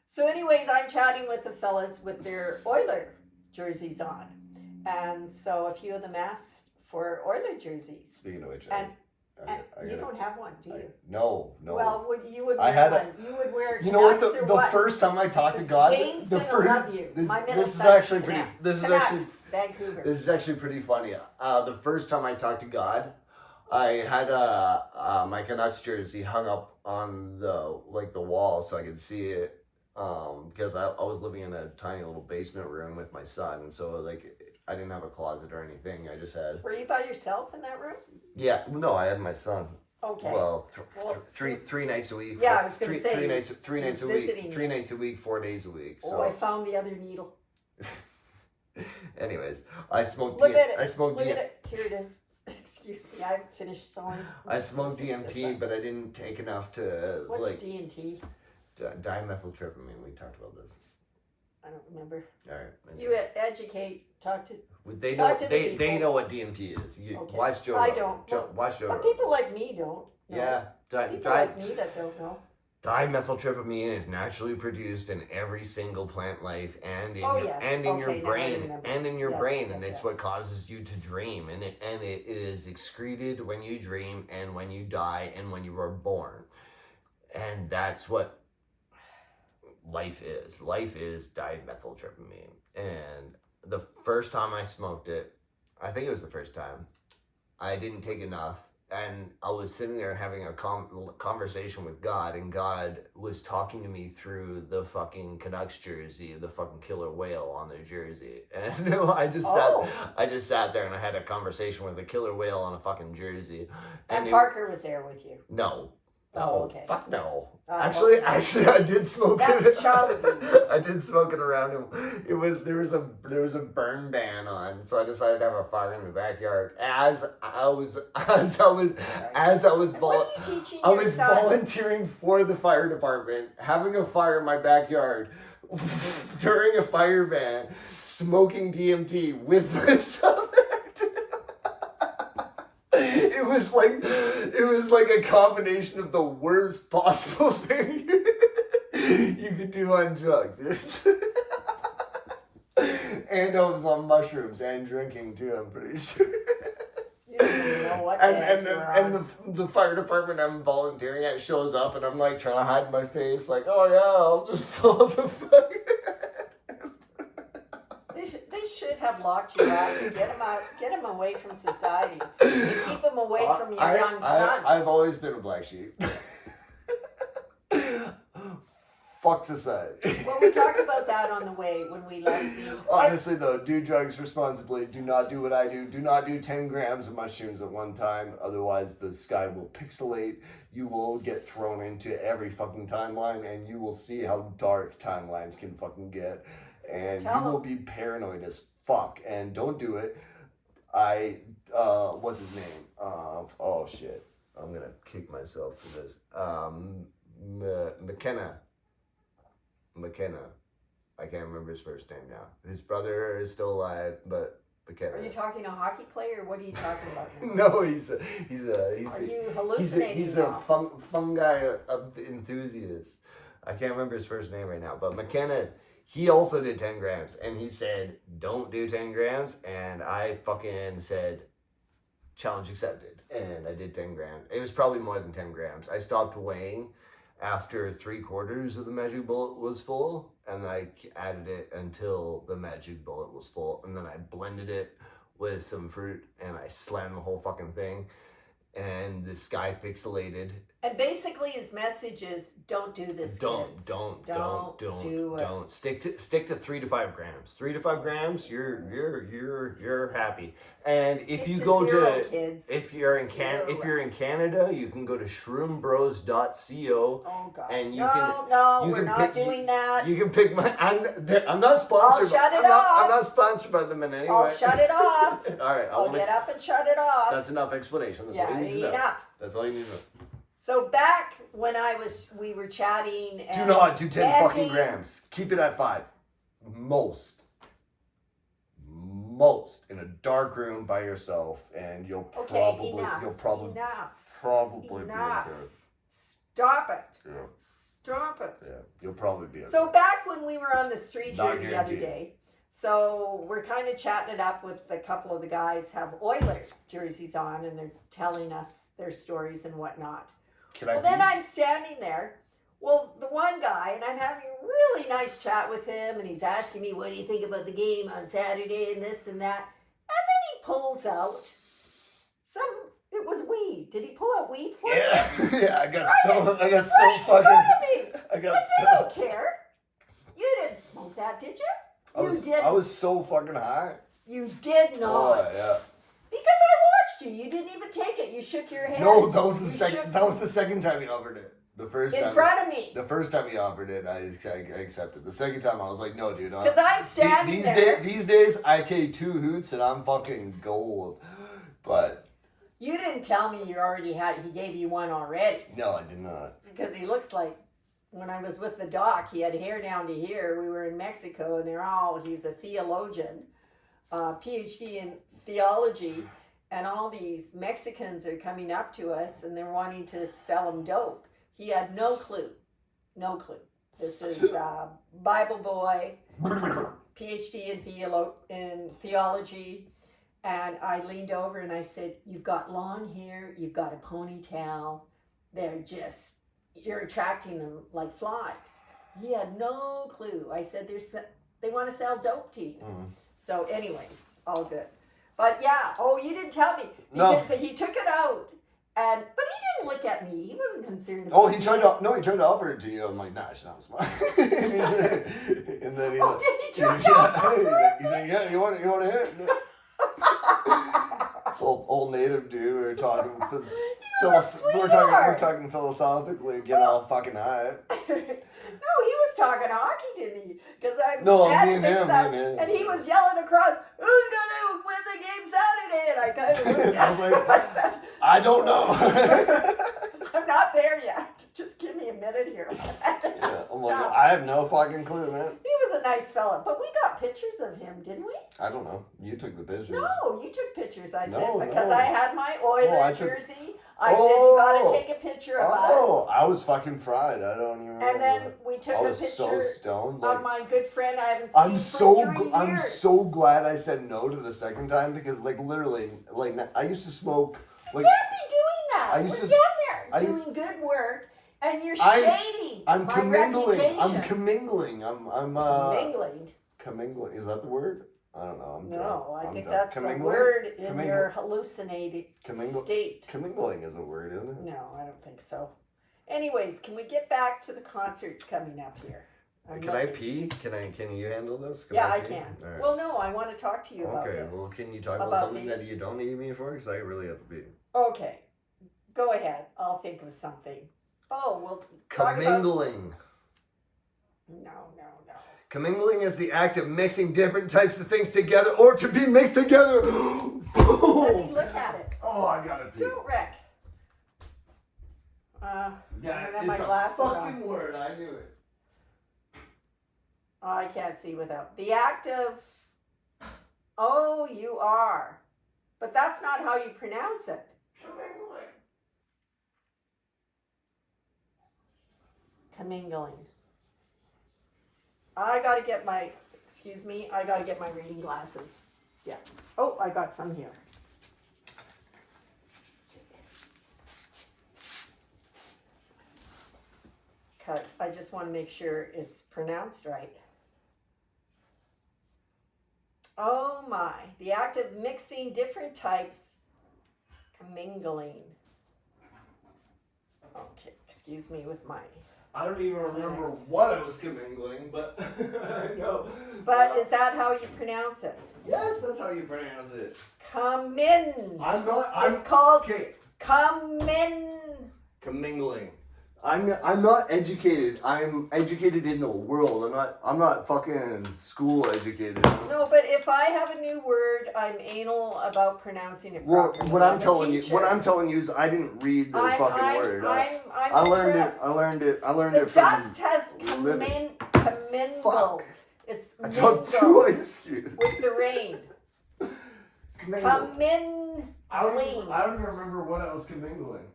So anyways, I'm chatting with the fellas with their Oiler jerseys on. And so a few of them asked for Oiler jerseys. Speaking of which, you don't have one, do you? No. Well, you would wear one. You would wear. You know what? The first time I talked to God, Dane's gonna love you. This is actually pretty. Vancouver. This is actually pretty funny. The first time I talked to God, I had my Canucks jersey hung up on the wall so I could see it. Because I was living in a tiny little basement room with my son, and so I didn't have a closet or anything. I just had. Were you by yourself in that room? Yeah, no, I had my son. Okay. Well, three nights a week. Yeah, I was going to say three nights a week. 3 nights a week, 4 days a week. So. Oh, I found the other needle. Anyways, I smoked. Look at it. Look at it. Here it is. Excuse me, I finished sewing. I smoked DMT, but I didn't take enough to. What's DMT? Dimethyltryptamine. We talked about this. I don't remember. All right. You educate. Talk to. They know. They know what DMT is. Okay. Watch Joe. I don't. Watch Joe. But people like me don't. Know. Yeah. People like me that don't know. Dimethyltryptamine is naturally produced in every single plant life and in your brain and it's what causes you to dream and it is excreted when you dream and when you die and when you are born, and that's what life is. Life is dimethyltryptamine. And the first time I smoked it, I think it was the first time, I didn't take enough. And I was sitting there having a conversation with God, and God was talking to me through the fucking Canucks jersey, the fucking killer whale on their jersey. And I just sat there and I had a conversation with a killer whale on a fucking jersey. And Parker was there with you. No. Oh, okay. Fuck no. Actually, I did smoke it. That's Charlie. I did smoke it around him. There was a burn ban on, so I decided to have a fire in the backyard. As I was volunteering for the fire department, having a fire in my backyard during a fire ban, smoking DMT with myself. It was like a combination of the worst possible thing you could do on drugs. And I was on mushrooms and drinking too, I'm pretty sure. You don't know what the heck and you then, were and on. the fire department I'm volunteering at shows up, and I'm like trying to hide my face, like, oh yeah, I'll just fill up the fire. They should have locked you up and get him away from society. And keep him away from your young son. I've always been a black sheep. Fuck society. Well, we talked about that on the way when we left. Honestly, though, do drugs responsibly. Do not do what I do. Do not do 10 grams of mushrooms at one time. Otherwise, the sky will pixelate. You will get thrown into every fucking timeline, and you will see how dark timelines can fucking get. And Tell you will them. be paranoid as fuck. And don't do it. What's his name? Oh shit. I'm gonna kick myself for this. McKenna. I can't remember his first name now. His brother is still alive, but McKenna. Are you talking a hockey player? What are you talking about now? No, he's Are you hallucinating he's now? a fungi enthusiast. I can't remember his first name right now, but McKenna, he also did 10 grams, and he said, don't do 10 grams, and I fucking said, challenge accepted, and I did 10 grams. It was probably more than 10 grams. I stopped weighing after 3/4 of the magic bullet was full, and I added it until the magic bullet was full, and then I blended it with some fruit, and I slammed the whole fucking thing, and the sky pixelated. And basically, his message is, don't do this. Don't kids. do it. Stick to 3 to 5 grams. 3 to 5 grams, you're happy. And if Stick you to go zero, to kids. if you're in Zero. Canada, you can go to shroombros.co. Oh God! And you no, can- no, you we're can not pick- doing that. You can pick my. I'm not sponsored. I'll shut it I'm off. not sponsored by them in any I'll way. shut it off. All right, I'll get up and shut it off. That's enough explanation. That's all Yeah, you need to know. enough. That's all you need to know. So back when we were chatting. And Do not do 10 fucking ending- grams. Keep it at 5. Most in a dark room by yourself, and you'll probably enough. probably Enough. be okay. Stop it. Yeah, Stop it. yeah, you'll probably be okay. So back when we were on the street Not here the other guaranteed. day, so we're kind of chatting it up with a couple of the guys have Oilers jerseys on, and they're telling us their stories and whatnot. Can I Well, then be- I'm standing there. Well, the one guy, and I'm having a really nice chat with him, and he's asking me, what do you think about the game on Saturday and this and that? And then he pulls out it was weed. Did he pull out weed for me? Yeah, I got so Right in fucking. front of me. I got But so. you don't care. You didn't smoke that, did you? I was so fucking high. You did not. Oh yeah. Because I watched you. You didn't even take it. You shook your head. No, that was the You second. shook- That was the second time he offered it. The first in time. front of me. The first time he offered it, I accepted. The second time, I was like, no, dude. Because I'm standing there. These days, I take 2 hoots and I'm fucking gold. But You didn't tell me you already he gave you one already. no, I did not. Because he looks like, when I was with the doc, he had hair down to here. We were in Mexico, and he's a theologian, PhD in theology, and all these Mexicans are coming up to us, and they're wanting to sell him dope. He had no clue. No clue. This is Bible boy, PhD in theology. And I leaned over and I said, you've got long hair, you've got a ponytail. You're attracting them like flies. He had no clue. I said, they want to sell dope to you. So anyways, all good. But yeah, you didn't tell me. No. Because he took it out. But he didn't look at me. He wasn't concerned about Oh, me. he tried to offer it to you. I'm like, nah, she's not smart. and then he's like, Did he try to offer he's like, yeah, you want to hit? This old native dude. We were talking. We're sweetheart. talking philosophically, getting all fucking high. No, he was talking hockey, didn't he? Because I No, had me and things him, up, me and him. and he was yelling across, "Who's gonna win the game Saturday?" And I kind of looked I was at like, him. I said, I don't know. "I'm not there yet. Just give me a minute here." Yeah, I'm like, Stop. I have no fucking clue, man. He was a nice fella, but we got pictures of him, didn't we? I don't know. You took the pictures. No, you took pictures. I said No, because no. I had my Oiler No, I took- jersey. I said you got Oh. to take a picture of Oh, us. I was fucking fried. I don't even remember. And then we took I a was picture so stoned. of Like, my good friend I haven't seen I'm for so 3 I'm years. so glad I said no to the second time because like literally like I used to smoke Like, can't be doing that. I We're used to- down I- there doing good work, and you're I'm- shading I'm my commingling. reputation. I'm commingling. I'm Commingling. commingling. Is that the word? I don't know. I'm No, drunk. I I'm think drunk. that's a Commingling? word in Commingle- your hallucinated Commingle- state. Commingling is a word, isn't it? No, I don't think so. Anyways, can we get back to the concerts coming up here? I'm Can I looking. pee? Can you handle this? Yeah, I pee? can. All right. Well, no, I want to talk to you about Okay, this. well, can you talk about About something that these. you don't need me for? Because I really have to pee. Okay, go ahead. I'll think of something. Oh, we'll talk about... Commingling. No. Commingling is the act of mixing different types of things together or to be mixed together. Let me Boom! look at it. Oh, I gotta pee. Don't wreck. I don't have it's my a glasses fucking on. word. I knew it. Oh, I can't see without. The act of... Oh, you are. But that's not how you pronounce it. Commingling. Commingling. I gotta get my... Excuse me. I gotta get my reading glasses. Yeah. Oh, I got some here. Because I just want to make sure it's pronounced right. Oh my, the act of mixing different types, commingling. Okay, excuse me with my... I don't even remember what I was commingling, but I know. But is that how you pronounce it? Yes, that's how you pronounce it. Commin. I'm not. It's called okay. commin. Commingling. I'm not educated. I'm educated in the world. I'm not fucking school educated. No, but if I have a new word, I'm anal about pronouncing it Well, properly. what I'm a telling you, teacher. what I'm telling you is I didn't read the fucking word. I'm I learned it. impressed. I learned it. I learned The it from. dust has living. commingled. Fuck. It's I took 2 mingled ice cubes. with the rain. Commingling. I don't even remember what I was commingling.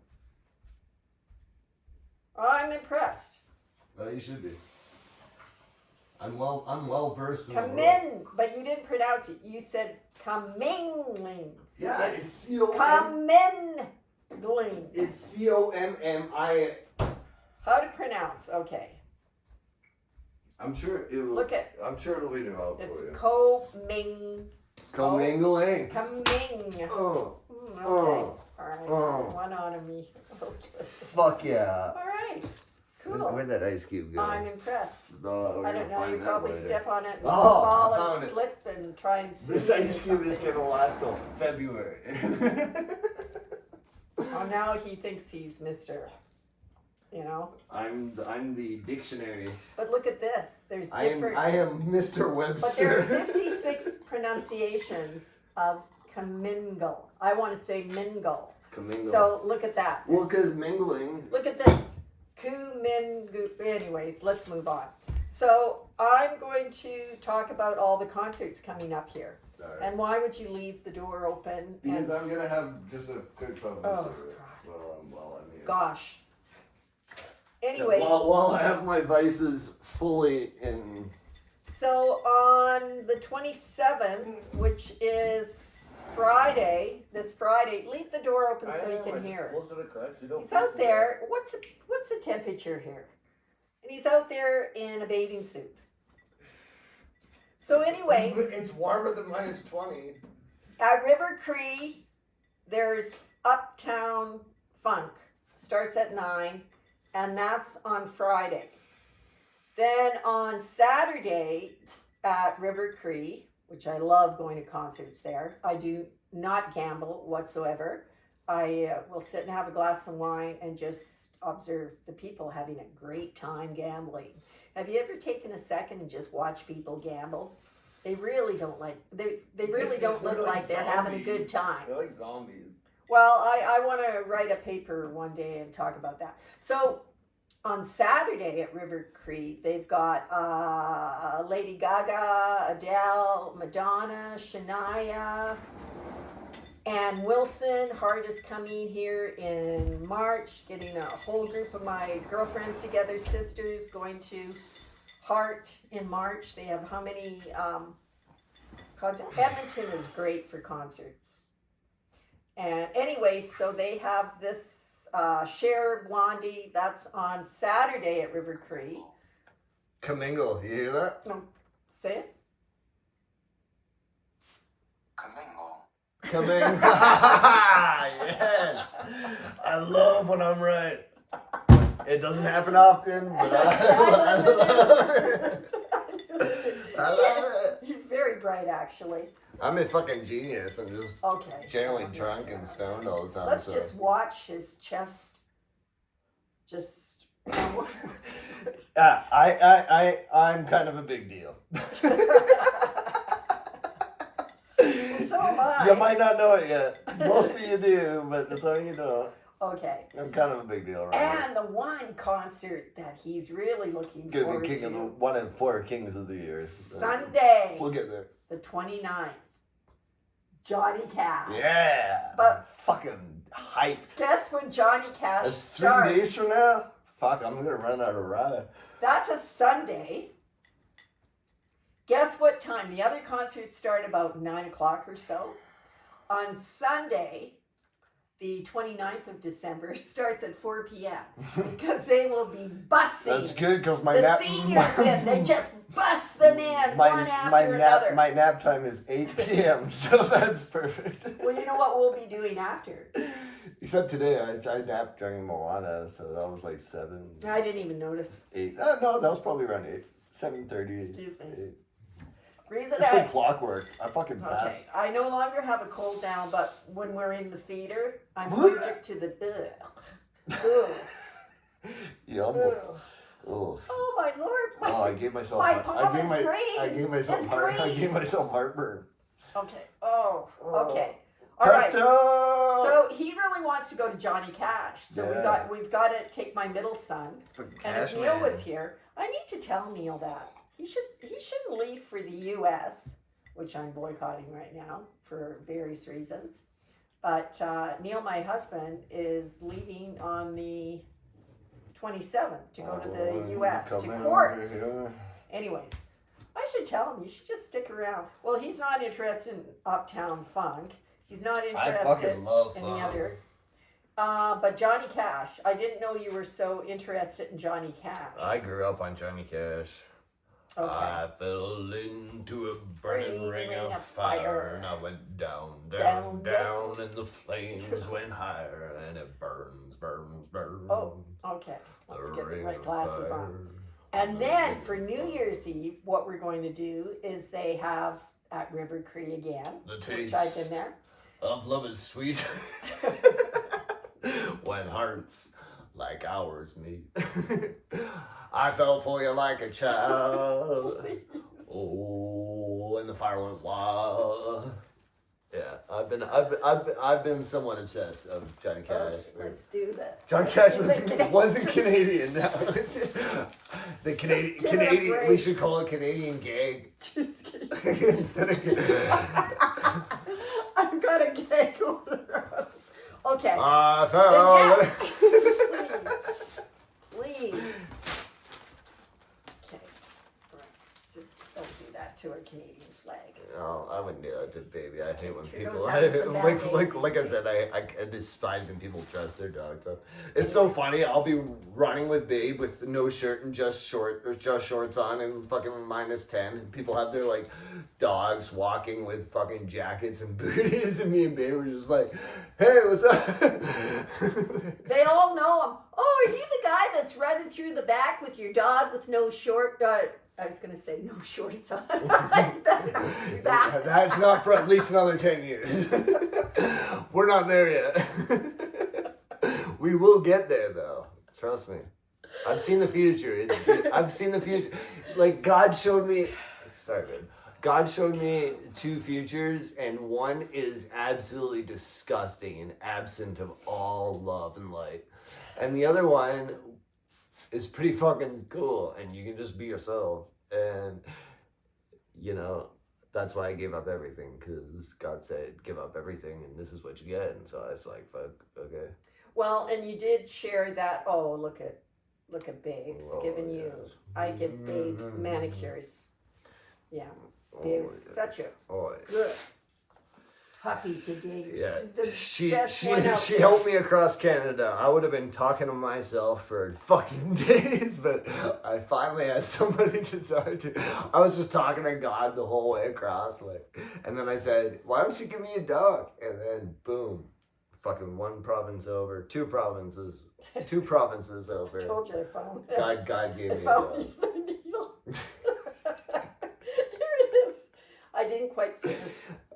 I'm impressed. Well, you should be. I'm well versed in the world. Commin, but you didn't pronounce it. You said commingling. Yeah, it's It's C-O-M. commingling. It's C-O-M-M-I. How to pronounce? Okay. I'm sure it will. Look at- I'm sure it'll be developed It's for you. comming. Commingling. Comming. Oh, Okay. Oh. All right. Oh. That's one on of me. Okay. fuck yeah. All right. Cool. Where'd that ice cube go? I'm impressed. We're I gonna don't know. find You that probably later. step on it, and Oh, fall I and found it. slip and try and This swim ice or cube is something. gonna last till February. Oh, now he thinks he's Mr. You know. I'm the dictionary. But look at this. There's I different. am Mr. But there are Webster. 56 pronunciations of commingle. I want to say mingle. Commingle. So look at that. well, There's- because mingling. Look at this. Kumingu. Anyways, let's move on. So I'm going to talk about all the concerts coming up here. Alright. And why would you leave the door open? Because And I'm gonna have just a quick publicity Oh, while I'm here. gosh. Anyways, While I have my vices fully in. so on the 27th, which is Friday, this Friday, leave the door open so you can hear it. He's out there. What's the temperature here? And he's out there in a bathing suit. So, anyways, It's warmer than -20. at River Cree, there's Uptown Funk. Starts at 9, and that's on Friday. Then on Saturday at River Cree, which I love going to concerts there. I do not gamble whatsoever. I will sit and have a glass of wine and just observe the people having a great time gambling. Have you ever taken a second and just watch people gamble? They really don't they really don't look like they're having a good time. They're like zombies. Well, I want to write a paper one day and talk about that. So on Saturday at River Cree, they've got Lady Gaga, Adele, Madonna, Shania, and Wilson. Hart is coming here in March, getting a whole group of my girlfriends together, sisters, going to Hart in March. They have how many concerts? Edmonton is great for concerts. And anyway, so they have this Share Blondie. That's on Saturday at River Cree. Kamingle, you hear that? No, say it. Coming. Yes. I love when I'm right. It doesn't happen often, but I love it. I love it. He's very bright, actually. I'm a fucking genius. I'm just Okay. generally drunk and stoned all the time. Let's so. just watch his chest. Just. I'm kind of a big deal. So am I. You might not know it yet. Most of you do, but some of you don't. Okay. I'm kind of a big deal, right? And the one concert that he's really looking Gonna forward be king to. of the one of 4 kings of the year. Sunday, We'll get there. the 29th. Johnny Cash. Yeah. But- fucking hyped. Guess when Johnny Cash That's 3 starts? days from now. Fuck, I'm gonna run out of ride. That's a Sunday. Guess what time? The other concerts start about 9 o'clock or so. On Sunday, the 29th of December, it starts at 4 p.m. because they will be bussing That's good because my the nap. seniors in. They just bust them in one after another. My nap time is 8 p.m. So that's perfect. Well, you know what we'll be doing after? Except today, I napped during Moana, so that was like 7, I didn't even notice. 8. No, that was probably around 8, 7:30. Excuse me. 8. Reason It's I, like clockwork. I fucking passed. okay, I no longer have a cold now, but when we're in the theater, I'm allergic to the You almost. ugh. Oh. Oh my lord! My, Oh, I gave myself. my heart- palm is green. I gave myself It's heart. I green. gave myself heartburn. Okay. Oh. Oh. Okay. All right. Pepto! So he really wants to go to Johnny Cash. So Yeah. we've got to take my middle son. Fucking And if Cash Neil Man. was here, I need to tell Neil that he shouldn't leave for the U.S., which I'm boycotting right now for various reasons. But Neil, my husband, is leaving on the 27th to go to the U.S. to Coming courts. over here. Anyways, I should tell him you should just stick around. Well, he's not interested in Uptown Funk. He's not I interested fucking love in fun. the other. But Johnny Cash, I didn't know you were so interested in Johnny Cash. I grew up on Johnny Cash. Okay. I fell into a burning ring of fire. fire, and I went down, Down, and the flames went higher, and it burns. Oh, okay. Let's The get the ring right of glasses fire. on. And then for New Year's Eve, what we're going to do is they have at River Cree again, The which I've taste been there. of love is sweet when hearts like ours meet. I fell for you like a child. Oh, and the fire went wild. Yeah, I've been somewhat obsessed of Johnny Cash. Let's do that. Johnny Cash Let's wasn't Canadian. No. The Canadian give it a break. we should call it Canadian gag Just kidding. instead of. I've got a gag order. Okay. I fell. Please. Okay. All right. Just don't do that to our Canadian flag. No, I wouldn't do that to baby. I hate when Trudeau's people having some bad days like I these said, I despise when people trust their dogs. So it's so funny. I'll be running with Babe with no shirt and just shorts on and fucking -10. And people have their like dogs walking with fucking jackets and booties, and me and Babe were just like, "Hey, what's up?" They all know him. Oh, are you the guy that's running through the back with your dog with no short? I was gonna say no shorts on. You better not do that. That's not for at least another 10 years. We're not there yet. We will get there though. Trust me. I've seen the future. I've seen the future. Like God showed me. Sorry, man. God showed me 2 futures, and one is absolutely disgusting and absent of all love and light, and the other one is pretty fucking cool, and you can just be yourself. And you know, that's why I gave up everything, because God said give up everything and this is what you get. And so I was like, fuck, okay. Well, and you did share that. Oh, look at Babe's Oh, giving you. yes. I give Babe manicures. Yeah, Babe's such a Oh, good puppy to date. Yeah, The she best one out she there. helped me across Canada. I would have been talking to myself for fucking days, but I finally had somebody to talk to. I was just talking to God the whole way across, like, and then I said, "Why don't you give me a dog?" And then boom, fucking one province over, two provinces over. Told you I found it. God gave I me a found dog. the other needle. Here it is. I didn't quite finish.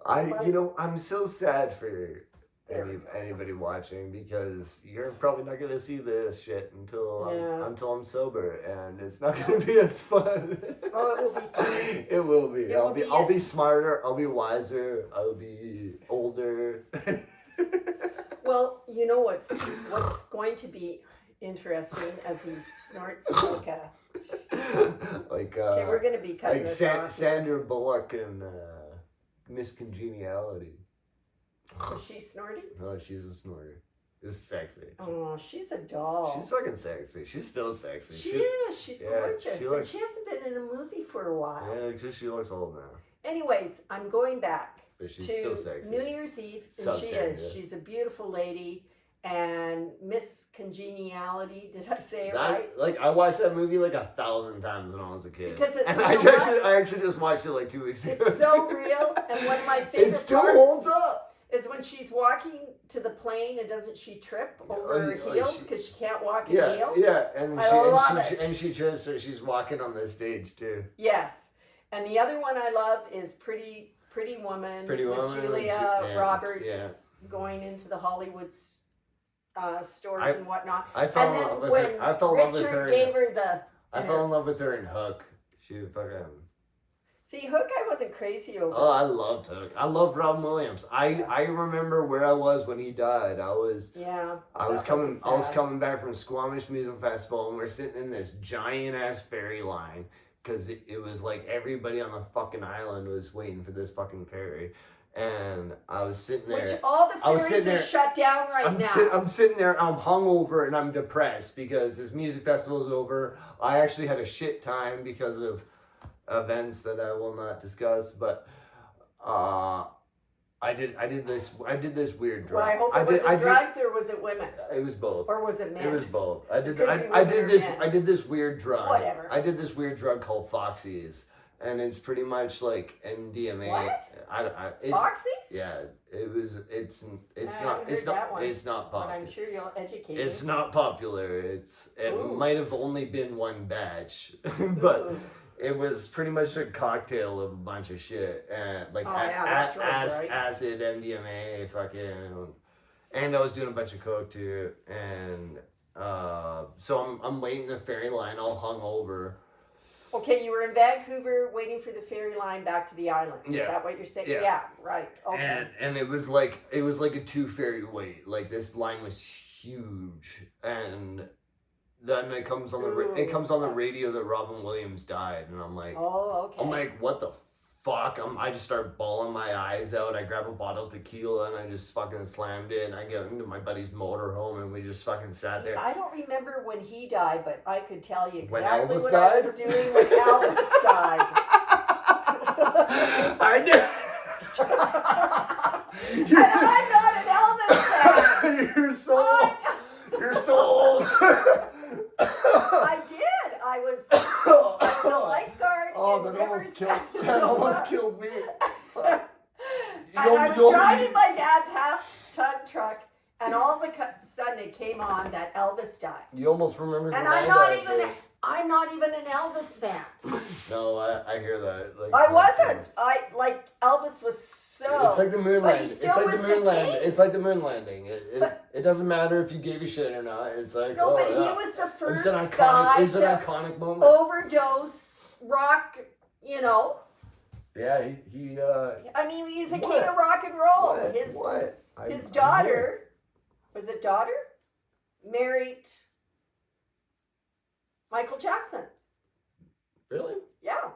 I'm so sad for There we go. anybody watching because you're probably not gonna see this shit Yeah. until I'm sober, and it's not gonna be as fun. Oh, it will be fun. It will be. It will be I'll it. be smarter. I'll be wiser. I'll be older. Well, you know what's going to be interesting as he snorts like a. like Okay, we're gonna be cutting like this off. Sandra Bullock and Miss Congeniality. Was she snorting? Oh, she's a snorter. It's sexy. Oh, she's a doll. She's fucking sexy. She's still sexy. She is. She's yeah, gorgeous. she And looks- she hasn't been in a movie for a while. Yeah, because she looks old now. Anyways, I'm going back But she's to still sexy. New Year's Eve, and she Sub-Saharan, is. yeah. She's a beautiful lady. And Miss Congeniality, did I say it That, right? like, I watched that movie like 1,000 times when I was a kid. Because it- and you I know actually just watched it like 2 weeks ago. It's so real. And one of my favorite It still parts holds up. is when she's walking to the plane and doesn't she trip over her Oh, heels she- because she can't walk in Yeah, heels? yeah, and I she love and she, it. and she trips her. She's walking on the stage too. Yes. And the other one I love is Pretty Woman Pretty with Woman, Julia yeah, Roberts going into the Hollywood stores and whatnot. I fell And in then love with when her. I fell in love with her. Richard gave her the... I fell in love with her in Hook. She fucking. See, Hook I wasn't crazy over. Oh, I loved Hook. I loved Robin Williams. I remember where I was when he died. I was that coming back from Squamish Music Festival, and we're sitting in this giant ass ferry line because it was like everybody on the fucking island was waiting for this fucking ferry, and I was sitting there. Which all the I was ferries sitting are there- shut down right now. I'm sitting there, I'm hungover and I'm depressed because this music festival is over. I actually had a shit time because of events that I will not discuss, but I did this weird drug. Well, I hope it was drugs or was it women? It was both. Or was it men? It was both. Could've been women or men. I did this weird drug. Whatever. I did this weird drug called Foxies, and it's pretty much like MDMA. What? It's, Foxies? yeah, it's I not haven't it's heard not that one. it's not But popular. I'm sure you'll educate It's me. not popular. It Ooh. might have only been one batch, but Ooh. it was pretty much a cocktail of a bunch of shit and like Oh, yeah, that's right. acid, MDMA, fucking, and I was doing a bunch of coke too, and so I'm waiting the ferry line all hungover. Okay, you were in Vancouver waiting for the ferry line back to the island. Is Yeah. that what you're saying? Yeah. Right. Okay. And it was like a 2 ferry wait. Like this line was huge, and then it comes on the radio that Robin Williams died, and I'm like, Okay. I'm like, what the fuck? I just start bawling my eyes out. I grab a bottle of tequila and I just fucking slammed it. And I get into my buddy's motorhome and we just fucking sat there. I don't remember when he died, but I could tell you When exactly Elvis what died? I was doing when Elvis died. I And I'm not an Elvis fan. did. You're so old. I did. I was a lifeguard. Oh, in that almost Riverside, killed me. And I was driving my dad's half-ton truck, and all of a sudden it came on that Elvis died. You almost remembered And when I'm I not died, even. too. I'm not even an Elvis fan. No, I hear that. Like, I wasn't. Elvis was so. It's like the moon But he landing. It's still like was the the moon landing. king. It's like the moon landing. But- It doesn't matter if you gave a shit or not. It's like No, but yeah. he was the It was first an iconic. guy It was an to iconic moment. overdose rock. You know, Yeah, he I mean, he's the king What? of rock and roll. What? His What? his daughter, was it daughter, married Michael Jackson. Really? Yeah,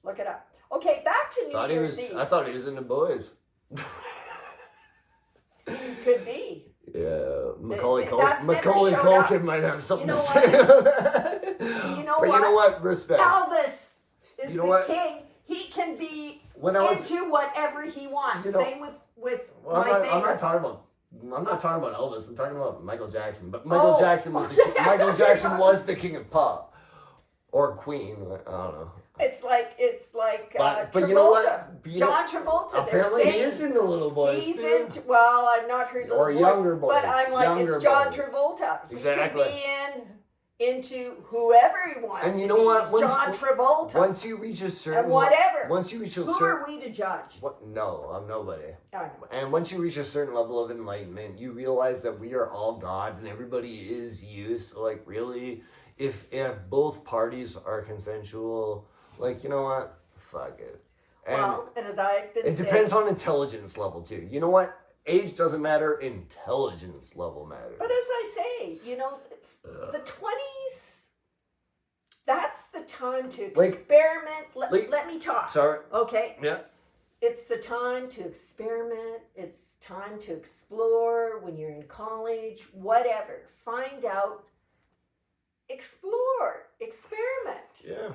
look it up. Okay, back to New Year's Eve. I thought he was into boys. Could be. Yeah, Macaulay That's never showed Culkin might have something You to know say. what? Do you know but what? you know what? Respect. Elvis is You know the what? king. He can be when I was, into whatever he wants. You know, Same with well, my favorite. I'm not talking about Elvis. I'm talking about Michael Jackson. But Michael Oh. Jackson was Michael Jackson was the king of pop, or queen. I don't know. It's like But Travolta. you know what? John Travolta. Apparently, they're he saying is into little boys he's too. into. Well, I've not heard little Or boy, younger boys. but I'm like Younger it's John boys. Travolta. Exactly. He can be into whoever he wants. And you to know be. what? He's John Travolta. Once you reach a certain and whatever. Once you reach a Who certain are we to judge? what? No, I'm nobody. I know. And once you reach a certain level of enlightenment, you realize that we are all God and everybody is you. So like really, if both parties are consensual, like you know what? Fuck it. And Well, and as I've been it saying, depends on intelligence level too. You know what? Age doesn't matter, intelligence level matters. but as I say, you know, the 20s, that's the time to Like- experiment. like- Let me talk. Sorry. Okay? Yeah. It's the time to experiment. It's time to explore when you're in college, whatever. Find out, explore, experiment. Yeah.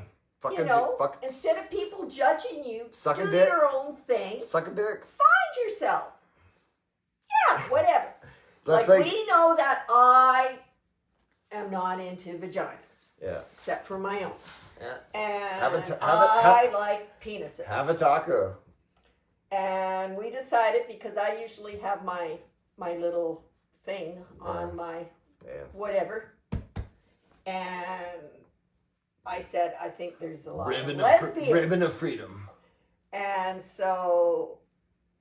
You know, instead of people judging you, Suck a do dick. your own thing. suck a dick. Find yourself. Yeah, whatever. That's like, like we know that I am not into vaginas, yeah. except for my own. Yeah. And Have a t- have a- I like penises. Have a taco. And we decided, because I usually have my little thing on my Yes. whatever, and I said, I think there's a lot Ribbon of of lesbians. ribbon of freedom. And so,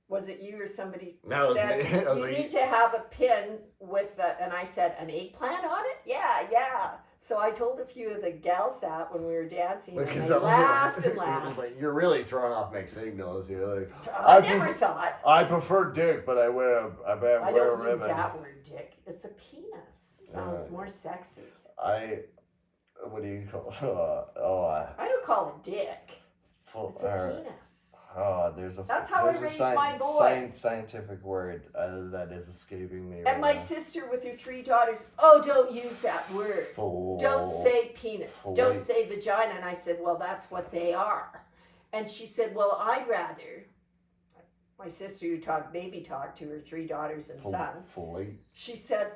was it you or somebody No, it was said, me. I was you like- need to have a pin with the, and I said, an eggplant on it? Yeah. So I told a few of the gals that when we were dancing, and they laughed and It was laughed. like, you're really throwing off mixed signals. You're like, I never thought. I prefer dick, but I wear I wear a don't use ribbon. that word, dick. It's a penis. Sounds more sexy. What do you call? I don't call it dick. Full, It's a penis. there's a. That's how I there's a raised my boys. Scientific word that is escaping me. And right my now. sister with her 3 daughters, oh, don't use that word. Full. Don't say penis. Full Don't weight. say vagina. And I said, well, that's what they are. And she said, well, I'd rather. My sister who talked baby talk to her 3 daughters and son. Fully. She said,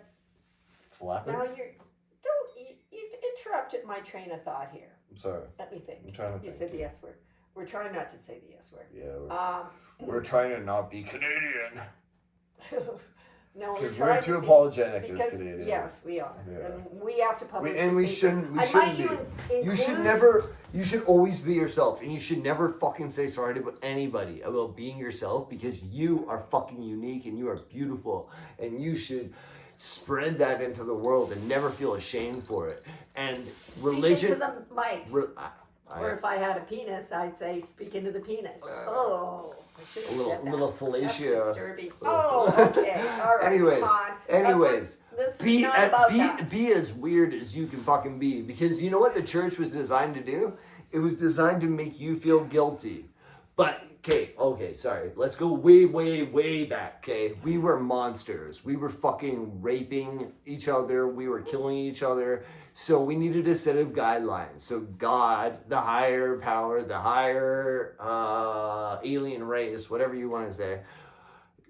Flapping. now you've interrupted my train of thought here. I'm sorry. Let me think. I'm trying to You think. said the S word. We're trying not to say the S word. Yeah. We're trying to not be Canadian. No, we're Because trying we're too to be, apologetic as because Canadians. yes, we are, Yeah. and we have to publish. And we the paper. shouldn't. We I shouldn't might be. even You should include- never. You should always be yourself, and you should never fucking say sorry to anybody about being yourself because you are fucking unique and you are beautiful, and you should spread that into the world and never feel ashamed for it. And Speak religion. into the mic. Or if I had a penis, I'd say, speak into the penis. Oh, I should have A little- said that. little That's fellatio. disturbing. Oh, okay. All right. Anyways, come on. anyways, This is be not about be that. be as weird as you can fucking be, because you know what the church was designed to do? It was designed to make you feel guilty. But okay, sorry. Let's go way back. Okay, we were monsters. We were fucking raping each other. We were killing each other. So we needed a set of guidelines. So God, the higher power, the higher alien race, whatever you want to say,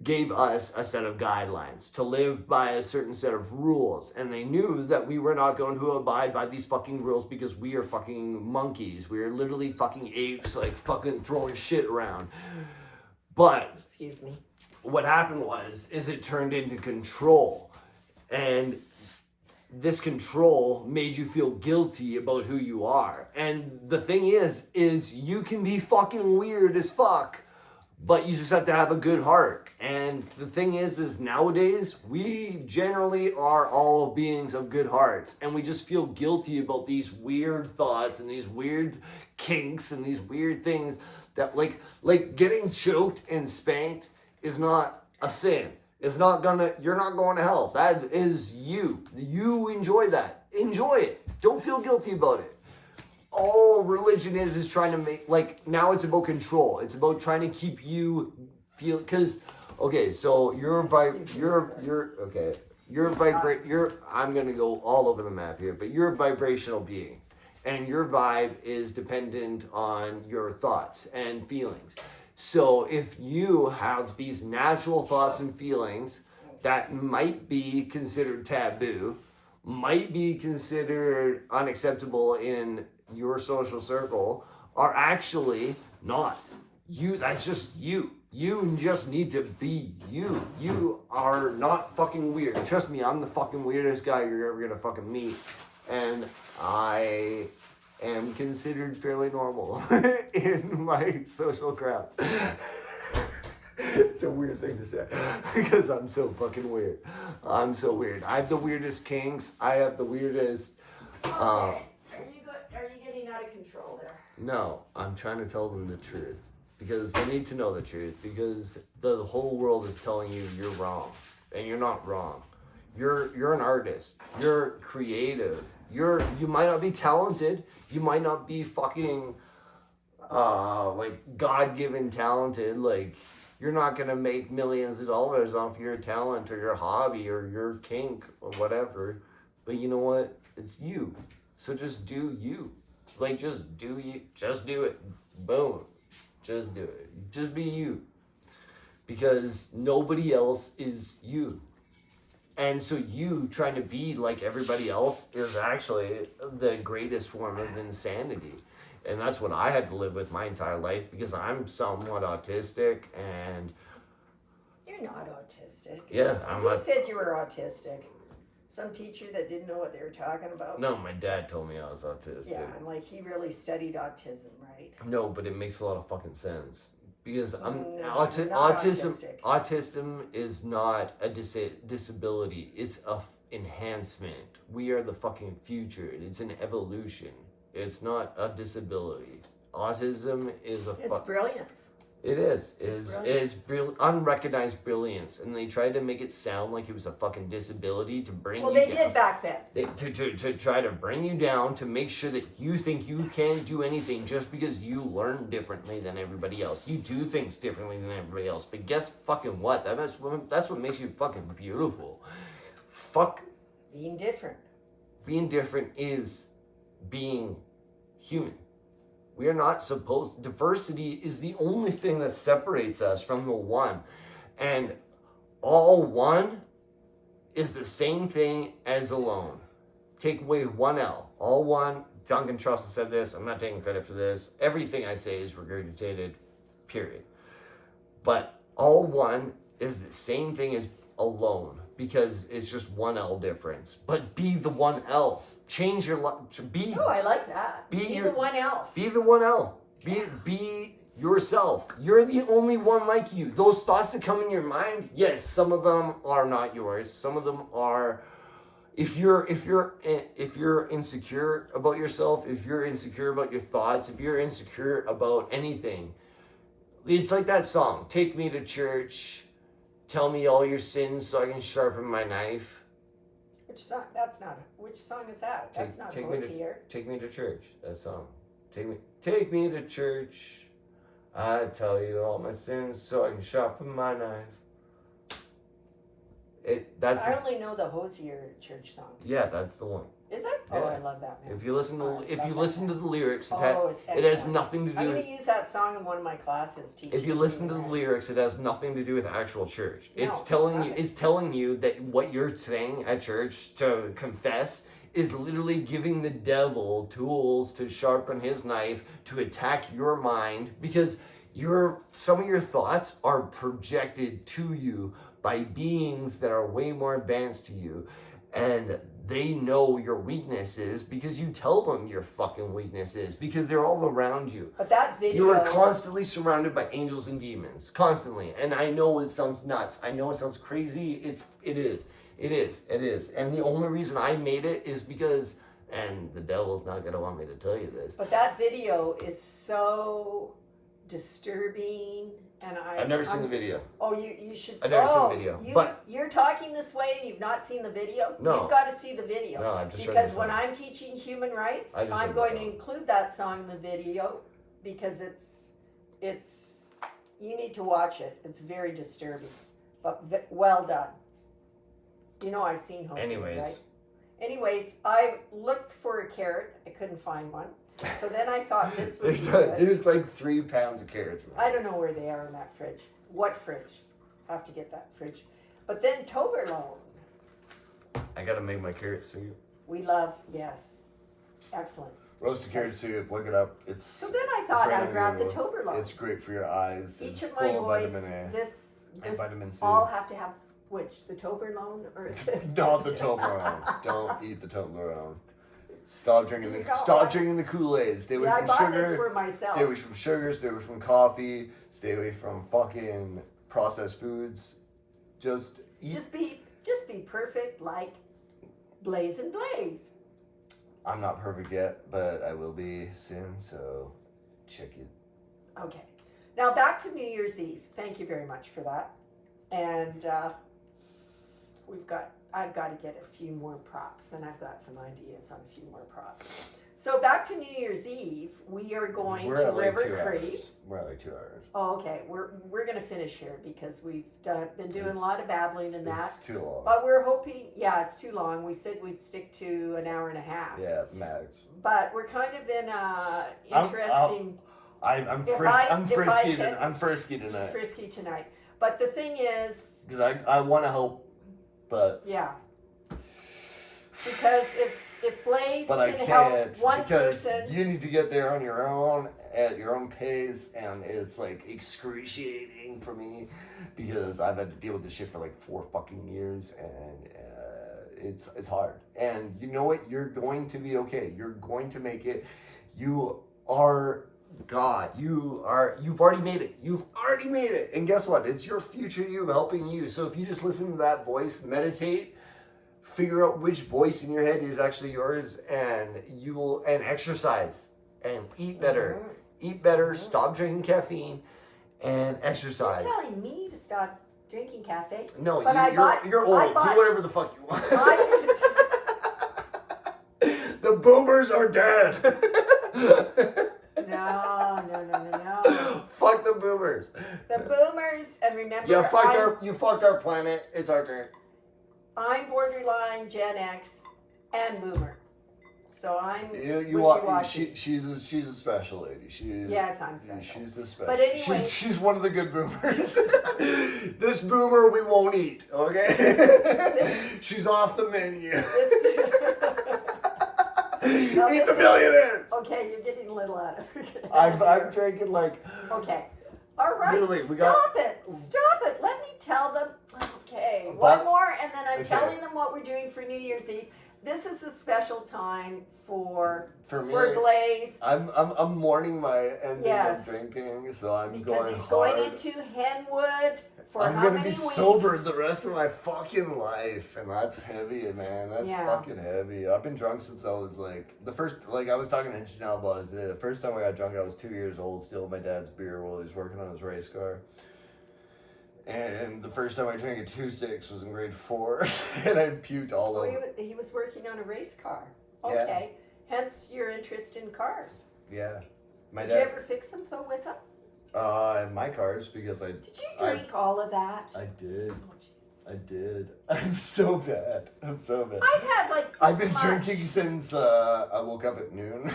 gave us a set of guidelines to live by a certain set of rules. And they knew that we were not going to abide by these fucking rules because we are fucking monkeys. We are literally fucking apes, like fucking throwing shit around. But Excuse me. what happened is it turned into control. And this control made you feel guilty about who you are. And the thing is you can be fucking weird as fuck, but you just have to have a good heart. And the thing is nowadays, we generally are all beings of good hearts. And we just feel guilty about these weird thoughts and these weird kinks and these weird things that like getting choked and spanked is not a sin. It's not you're not going to hell. That is you. You enjoy that. Enjoy it. Don't feel guilty about it. All religion is trying to make, like, now it's about control. It's about trying to keep you feel, because, okay, so you're I'm gonna go all over the map here, but you're a vibrational being. and your vibe is dependent on your thoughts and feelings. So if you have these natural thoughts and feelings that might be considered taboo, might be considered unacceptable in your social circle, are actually not. That's just you. You just need to be you. You are not fucking weird. Trust me, I'm the fucking weirdest guy you're ever gonna fucking meet. And I am considered fairly normal in my social crowds. It's a weird thing to say because I'm so fucking weird. I'm so weird. I have the weirdest kinks. I have the weirdest. Okay. Are you getting out of control there? No, I'm trying to tell them the truth because they need to know the truth because the whole world is telling you you're wrong and you're not wrong. You're an artist. You're creative. You might not be talented. You might not be fucking like God-given talented. Like you're not gonna make millions of dollars off your talent or your hobby or your kink or whatever. But you know what? It's you. So just do you. Like just do you. Just do it. Boom. Just do it. Just be you. Because nobody else is you. And so you trying to be like everybody else is actually the greatest form of insanity. And that's what I had to live with my entire life because I'm somewhat autistic and... You're not autistic. Yeah, Who said you were autistic? Some teacher that didn't know what they were talking about? No, my dad told me I was autistic. Yeah, and like he really studied autism, right? No, but it makes a lot of fucking sense. Because not autism is not a disability. It's a enhancement. We are the fucking future. It's an evolution. It's not a disability. Autism is It's brilliance. It is. It's Unrecognized brilliance. And they tried to make it sound like it was a fucking disability to bring Well, you they down. did back then. To try to bring you down, to make sure that you think you can't do anything just because you learn differently than everybody else. You do things differently than everybody else. But guess fucking what? That's what makes you fucking beautiful. Fuck. Being different. Being different is being human. We are not supposed... Diversity is the only thing that separates us from the one. And all one is the same thing as alone. Take away one L. All one. Duncan Trussell said this. I'm not taking credit for this. Everything I say is regurgitated. Period. But all one is the same thing as alone. Because it's just one L difference. But be the one L. Change your life. Oh, I like that. Be the one L. Be the one L. Be yourself. You're the only one like you. Those thoughts that come in your mind, yes, some of them are not yours. Some of them are. If you're insecure about yourself, if you're insecure about your thoughts, if you're insecure about anything, it's like that song. Take me to church. Tell me all your sins so I can sharpen my knife. Which song? Which song is that? That's not Hosier. Take me to church. That song. Take me to church. I tell you all my sins so I can sharpen my knife. I only know the Hosier church song. Yeah, that's the one. Is it? Yeah. Oh, I love that, man. If you listen to the lyrics, it's it has nothing to do. I'm going to use that song in one of my classes. If you listen to the lyrics, it has nothing to do with actual church. No, It's telling you that what you're saying at church to confess is literally giving the devil tools to sharpen his knife to attack your mind because some of your thoughts are projected to you by beings that are way more advanced to you, and they know your weaknesses because you tell them your fucking weaknesses because they're all around you. But that video... You are constantly surrounded by angels and demons. Constantly. And I know it sounds nuts. I know it sounds crazy. It is. And the only reason I made it is because, and the devil's not going to want me to tell you this. But that video is so disturbing. And I've never seen the video. Oh, you should. I've never seen the video. But you're talking this way and you've not seen the video? No. You've got to see the video. No, I've just because when I'm teaching human rights, I'm going to include that song in the video because it's you need to watch it. It's very disturbing, but well done. You know I've seen Hosier, anyways. right? Anyways, I looked for a carrot. I couldn't find one. So then I thought this would be good. There's like 3 pounds of carrots in there. I don't know where they are in that fridge. What fridge? Have to get that fridge. But then Toblerone. I gotta make my carrot soup. We love, yes. Excellent. Roasted carrot soup, look it up. It's So then I thought right I'd on grab the Google. Toblerone. It's great for your eyes. Each It's of my full boys, of vitamin A. this And vitamin C. all have to have which? The Toblerone or the Not the Toblerone. Don't eat the Toblerone. Stop drinking Do you the know Stop what? drinking the Kool-Aid. Stay away Yeah, I from bought sugar. this for myself. Stay away from sugar. Stay away from coffee. Stay away from fucking processed foods. Just eat. Just be perfect like Blaze and Blaze. I'm not perfect yet, but I will be soon. So check it. Okay. Now back to New Year's Eve. Thank you very much for that. And I've got to get a few more props, and I've got some ideas on a few more props. So back to New Year's Eve, we are going We're to at like 2 River Creek. hours. We're at like 2 hours. Oh, okay. We're gonna finish here because we've been doing a lot of babbling and that. It's too long. But we're hoping, yeah, it's too long. We said we'd stick to an hour and a half. Yeah, max. But we're kind of in a I'm interesting. I'm If frisky. I- I'm if I frisky. can- I'm frisky He's tonight frisky tonight. But the thing is, because I want to help, but yeah. Because if Blaze I can can't help one because person, you need to get there on your own at your own pace, and it's like excruciating for me because I've had to deal with this shit for like 4 fucking years, and it's hard. And you know what? You're going to be okay. You're going to make it. You are God. You've already made it. You've already made it. And guess what? It's your future you helping you. So if you just listen to that voice, meditate, figure out which voice in your head is actually yours, and you will, and exercise and eat better. Eat better, stop drinking caffeine, and exercise. you're telling me to stop drinking cafe. No, But you're old. I bought- Do whatever the fuck you want. I- The boomers are dead. no. Fuck the boomers. The boomers, and remember, You fucked our planet. It's our turn. I'm borderline Gen X and boomer. So I'm Wishy-washy. She's a special lady. Yes, I'm special. She's a special. But anyway- she's one of the good boomers. This boomer we won't eat. Okay. She's off the menu. Now Eat the this is- millionaires. Okay, you're getting a little out of I'm drinking like. Okay. All right. Literally, we Stop it. Stop it. Let me tell them. Okay. But- One more, and then I'm Okay. telling them what we're doing for New Year's Eve. This is a special time for For me, Blaze I'm mourning my ending Yes. of drinking, so I'm because going he's hard. going into Henwood for I'm how gonna many be weeks? sober the rest of my fucking life, and that's heavy, man. That's Yeah. fucking heavy. I've been drunk since I was like I was talking to Janelle about it today. The first time I got drunk, I was 2 years old, stealing my dad's beer while he was working on his race car. And the first time I drank a 2.6 was in grade 4, and I puked all Oh, over. he was working on a race car. Yeah. Okay. Hence your interest in cars. Yeah, my Did you dad. ever fix them though with him? My cars because Did you drink all of that? I did. Oh, jeez. I did. I'm so bad. I'm so bad. I've had like this I've been much. drinking since I woke up at noon.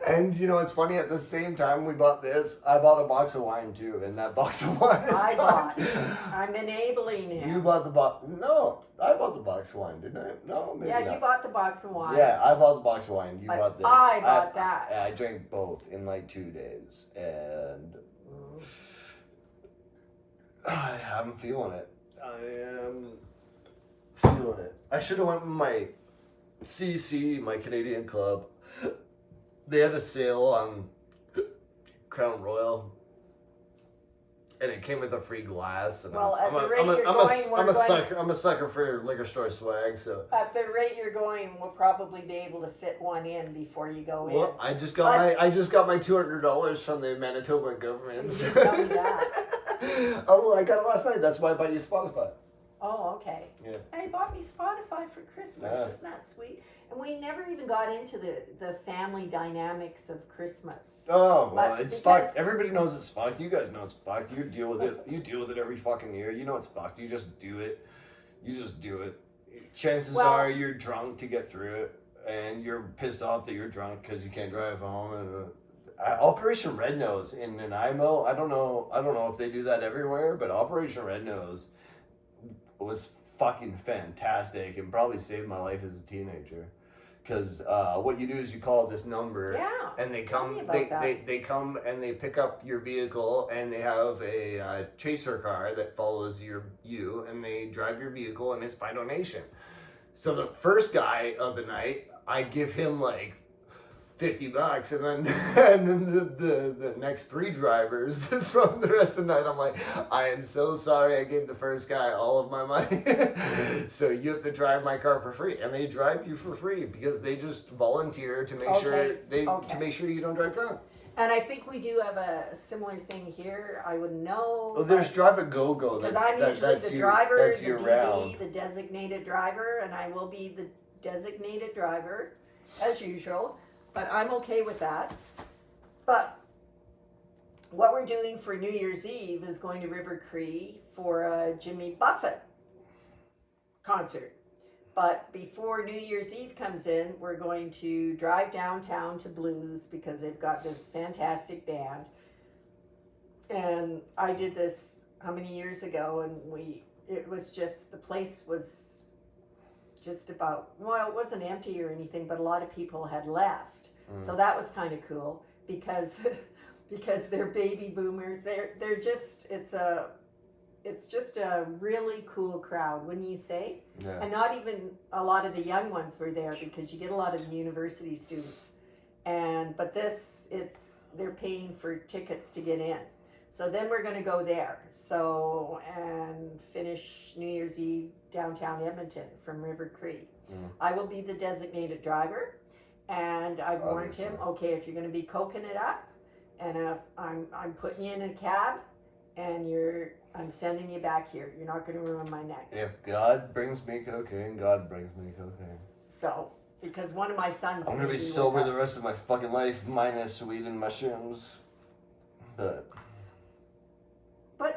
And you know, it's funny, at the same time we bought this, I bought a box of wine too, and that box of wine is I gone. bought. I'm enabling him. You bought the box. No, I bought the box of wine, didn't I? No, maybe Yeah, not. you bought the box of wine. Yeah, I bought the box of wine. You But bought this. I bought that. I drank both in like 2 days, and I'm feeling it. I am feeling it. I should have went with my CC, my Canadian club. They had a sale on Crown Royal, and it came with a free glass. And Well, at I'm the a- rate I'm a- you're I'm a- going, I'm we're a going- sucker. I'm a sucker for liquor store swag. So. At the rate you're going, we'll probably be able to fit one in before you go in. Well, I just got my $200 from the Manitoba government. You didn't tell me that. Oh, I got it last night. That's why I bought you Spotify. Oh, okay. Yeah. And he bought me Spotify for Christmas. Yeah. Isn't that sweet? And we never even got into the family dynamics of Christmas. Oh well, But it's because- fucked. Everybody knows it's fucked. You guys know it's fucked. You deal with it. You deal with it every fucking year. You know it's fucked. You just do it. You just do it. chances Well- are you're drunk to get through it, and you're pissed off that you're drunk because you can't drive home. And Operation Red Nose in Nanaimo, I don't know if they do that everywhere, but Operation Red Nose was fucking fantastic and probably saved my life as a teenager. Because what you do is you call this number, Yeah. and they Tell come, me about that. they come and they pick up your vehicle, and they have a chaser car that follows you, and they drive your vehicle, and it's by donation. So the first guy of the night, I give him like $50, and then the next 3 drivers from the rest of the night, I'm like, I am so sorry I gave the first guy all of my money. So you have to drive my car for free, and they drive you for free because they just volunteer to make sure to make sure you don't drive drunk. And I think we do have a similar thing here. I wouldn't know. Well, there's Drive a Go-Go. Because I'm usually the driver, that's the year DD, round. the designated driver, and I will be the designated driver as usual. But I'm okay with that. But what we're doing for New Year's Eve is going to River Cree for a Jimmy Buffett concert. But before New Year's Eve comes in, we're going to drive downtown to Blues because they've got this fantastic band. And I did this how many years ago, and it was just, the place was just about, well, it wasn't empty or anything, but a lot of people had left. So that was kind of cool because they're baby boomers. They're just, it's just a really cool crowd, wouldn't you say? Yeah. And not even a lot of the young ones were there because you get a lot of the university students. But they're paying for tickets to get in. So then we're going to go there. And finish New Year's Eve downtown Edmonton from River Cree. I will be the designated driver, and I've warned him, okay, if you're going to be coking it up, and I'm putting you in a cab, and I'm sending you back here. You're not going to ruin my neck. If God brings me cocaine, God brings me cocaine. So, because one of my sons, I'm gonna be sober the rest of my fucking life, minus weed and mushrooms. But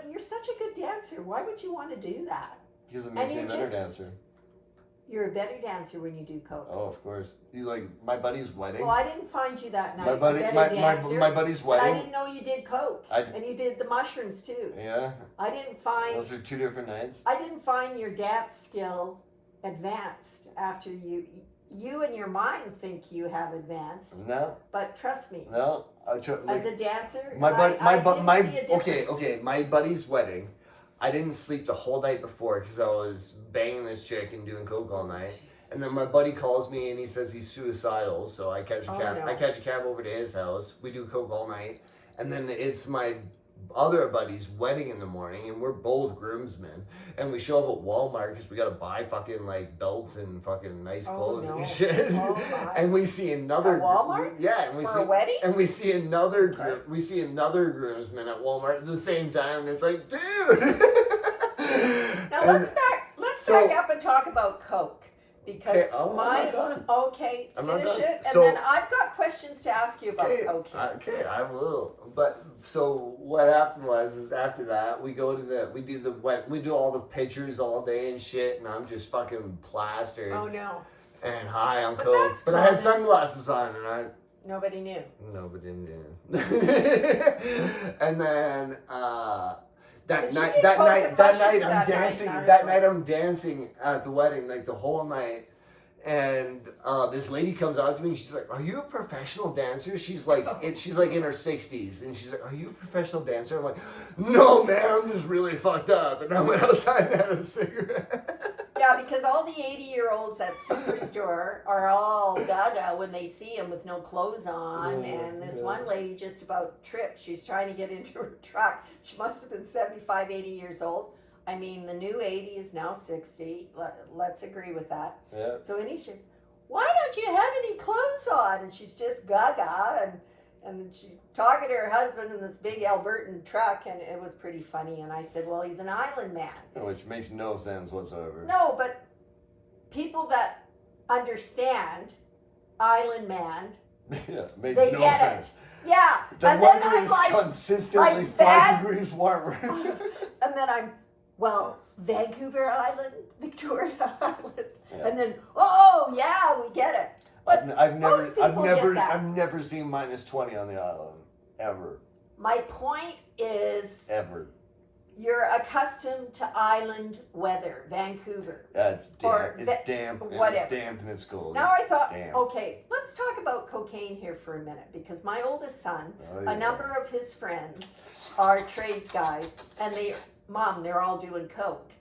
you're such a good dancer. Why would you want to do that? because it makes And me a you better just- dancer. You're a better dancer when you do coke. Oh, of course. He's like my buddy's wedding. Well, I didn't find you that night. my buddy, a better my dancer, buddy's but I wedding. didn't know you did coke, and you did the mushrooms too. Yeah, I didn't find those are 2 different nights. your dance skill advanced after you and your mind think you have advanced, No, but trust me, no. as a dancer, My buddy, I did see a okay, difference. okay. My buddy's wedding. I didn't sleep the whole night before because I was banging this chick and doing coke all night. And then my buddy calls me and he says he's suicidal. So I catch a cab. no. I catch a cab over to his house. We do coke all night, and then it's my other buddy's wedding in the morning, and we're both groomsmen. And we show up at Walmart because we gotta buy fucking like belts and fucking nice clothes no. and shit. Oh, my. And we see another At Walmart? Yeah, and we For see a wedding? and we see another Okay. we see another groomsman at Walmart at the same time, and it's like, dude. Now And let's so- back up and talk about coke. Because Okay, I'm not done. okay, I'm not finish done. it, and So- then I've got questions to ask you about coke. Okay, I will. But so what happened is after that we do all the pictures all day and shit, and I'm just fucking plastered Oh no, and high on But coke. that's But I had common. sunglasses on, and nobody knew. nobody knew. And then But that you night, did that coke night, and that night, mushrooms I'm that night, dancing. honestly. That night, I'm dancing at the wedding, like the whole night. And this lady comes out to me and she's like, "Are you a professional dancer?" She's like, she's like in her 60s, and she's like, "Are you a professional dancer?" I'm like, "No, man, I'm just really fucked up." And I went outside and had a cigarette. Yeah, because all the 80-year-olds at Superstore are all gaga when they see him with no clothes on. And this one lady just about tripped. She's trying to get into her truck. She must have been 75, 80 years old. I mean, the new 80 is now 60. Let's agree with that. Yeah. So any shits, why don't you have any clothes on? And she's just gaga, and she's talking to her husband in this big Albertan truck, and it was pretty funny. And I said, well, he's an island man. Which makes no sense whatsoever. No, but people that understand island man, Yeah, makes they no get sense. it. Yeah. The And then weather I'm is like, consistently like 5 bad- degrees warmer. and then I'm, well, Vancouver Island, Victoria Island, Yeah. and then, oh yeah, we get it. But I've never, most people get that. I've never seen -20 on the island, ever, My point is, ever. you're accustomed to island weather, Vancouver. Yeah, it's Or damp. It's damp. And whatever. it's damp and it's cold. Now I thought, damp. okay, let's talk about cocaine here for a minute, because my oldest son, Oh, a yeah. number of his friends are trades guys, and they're all doing coke.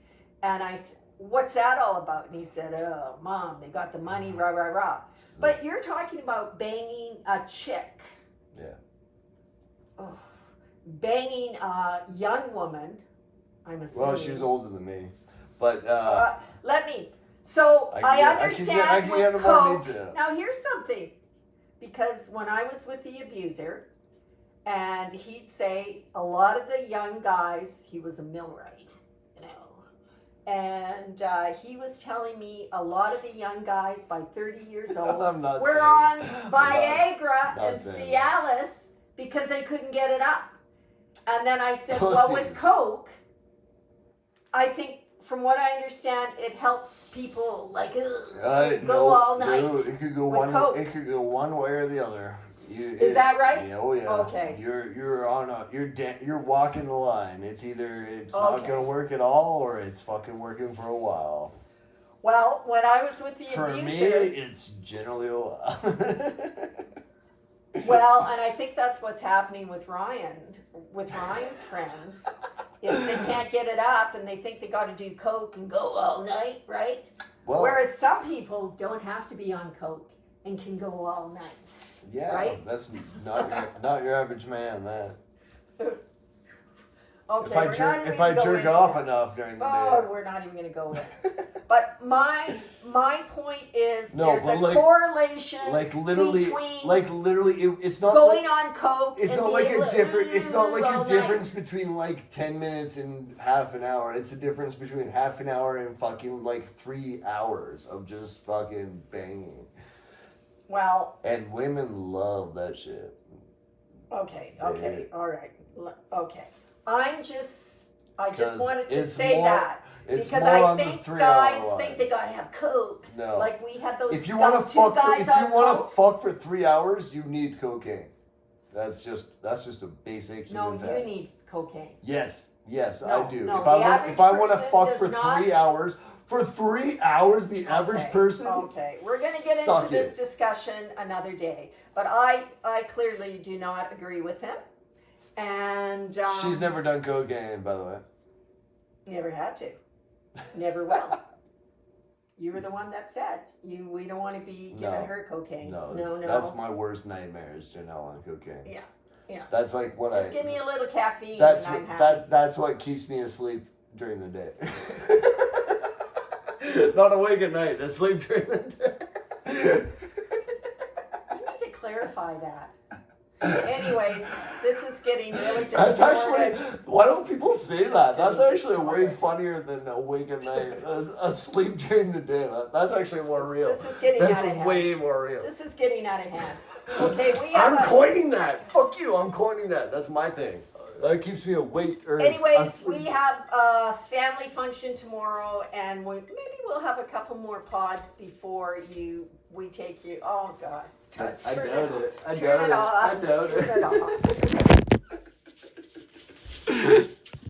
And I said, what's that all about? And he said, oh, Mom, they got the money, rah, rah, rah. But you're talking about banging a chick. Yeah. Oh, banging a young woman, I'm assuming. Well, she was older than me, but So I can understand get with into more coke. detail. Now here's something, because when I was with the abuser, and he'd say a lot of the young guys, he was a millwright, you know, and he was telling me a lot of the young guys by 30 years old I'm not were saying- on I'm Viagra not and saying Cialis because they couldn't get it up. And then I said, well, with Pussies. coke, I think, from what I understand, it helps people like go no, all night. no, it could go with one. coke. It could go one way or the other. Is that right? Yeah, oh yeah. Okay. You're on a you're walking the line. It's either it's not Okay. gonna work at all or it's fucking working for a while. Well, when I was with the For me, abuser, it's generally a while. well, and I think that's what's happening with Ryan's friends, is they can't get it up and they think they got to do coke and go all night, right? Well, Whereas some people don't have to be on coke and can go all night. yeah, right? that's not your average man. That Okay, if I we're jerk not even if I gonna go jerk into off that. enough during the Oh, day. we're not even going to go there. But my point is, No, there's but a like- correlation Like literally, between it's not going like, on coke. it's and not like being a different. It's not like all a night. difference between like 10 minutes and half an hour. It's a difference between half an hour and fucking like 3 hours of just fucking banging. Well, And women love that shit. okay, Yeah. all right, okay. I just 'Cause wanted to it's say more- that. It's Because more I on the think 3 guys hour think line. they gotta have coke. No. Like we had those. If you want to two fuck, guys on coke. fuck for 3 hours, you need cocaine. That's just a basic No, human you fact. need cocaine. Yes, No, I do. no, if the I want to average fuck person for does not- 3 hours, for 3 hours, the average Okay, person. Okay, we're gonna get suck into this it. discussion another day. But I clearly do not agree with him, and She's never done cocaine, by the way. never had to, never will. You were the one that said we don't want to be giving No. her cocaine. No, no. That's my worst nightmare is Janelle on cocaine. Yeah, yeah. That's like what Just I. give me a little caffeine, That's and I'm what, happy. that's what keeps me asleep during the day. Not awake at night. Asleep during the day. You need to clarify that. Anyways, this is getting really That's distorted. actually. Why don't people say that? That's getting actually way distorted. funnier than awake at night. Asleep during the day. That's actually more real. This is getting That's out of hand. way more real. This is getting out of hand. Okay, we have I'm a, coining that. Fuck you. I'm coining that. That's my thing. That keeps me awake. Or anyways, asleep. we have a family function tomorrow, and maybe we'll have a couple more pods before we take you. Oh God, I turn doubt it. I Turn doubt it it. off. I doubt Turn it. it off.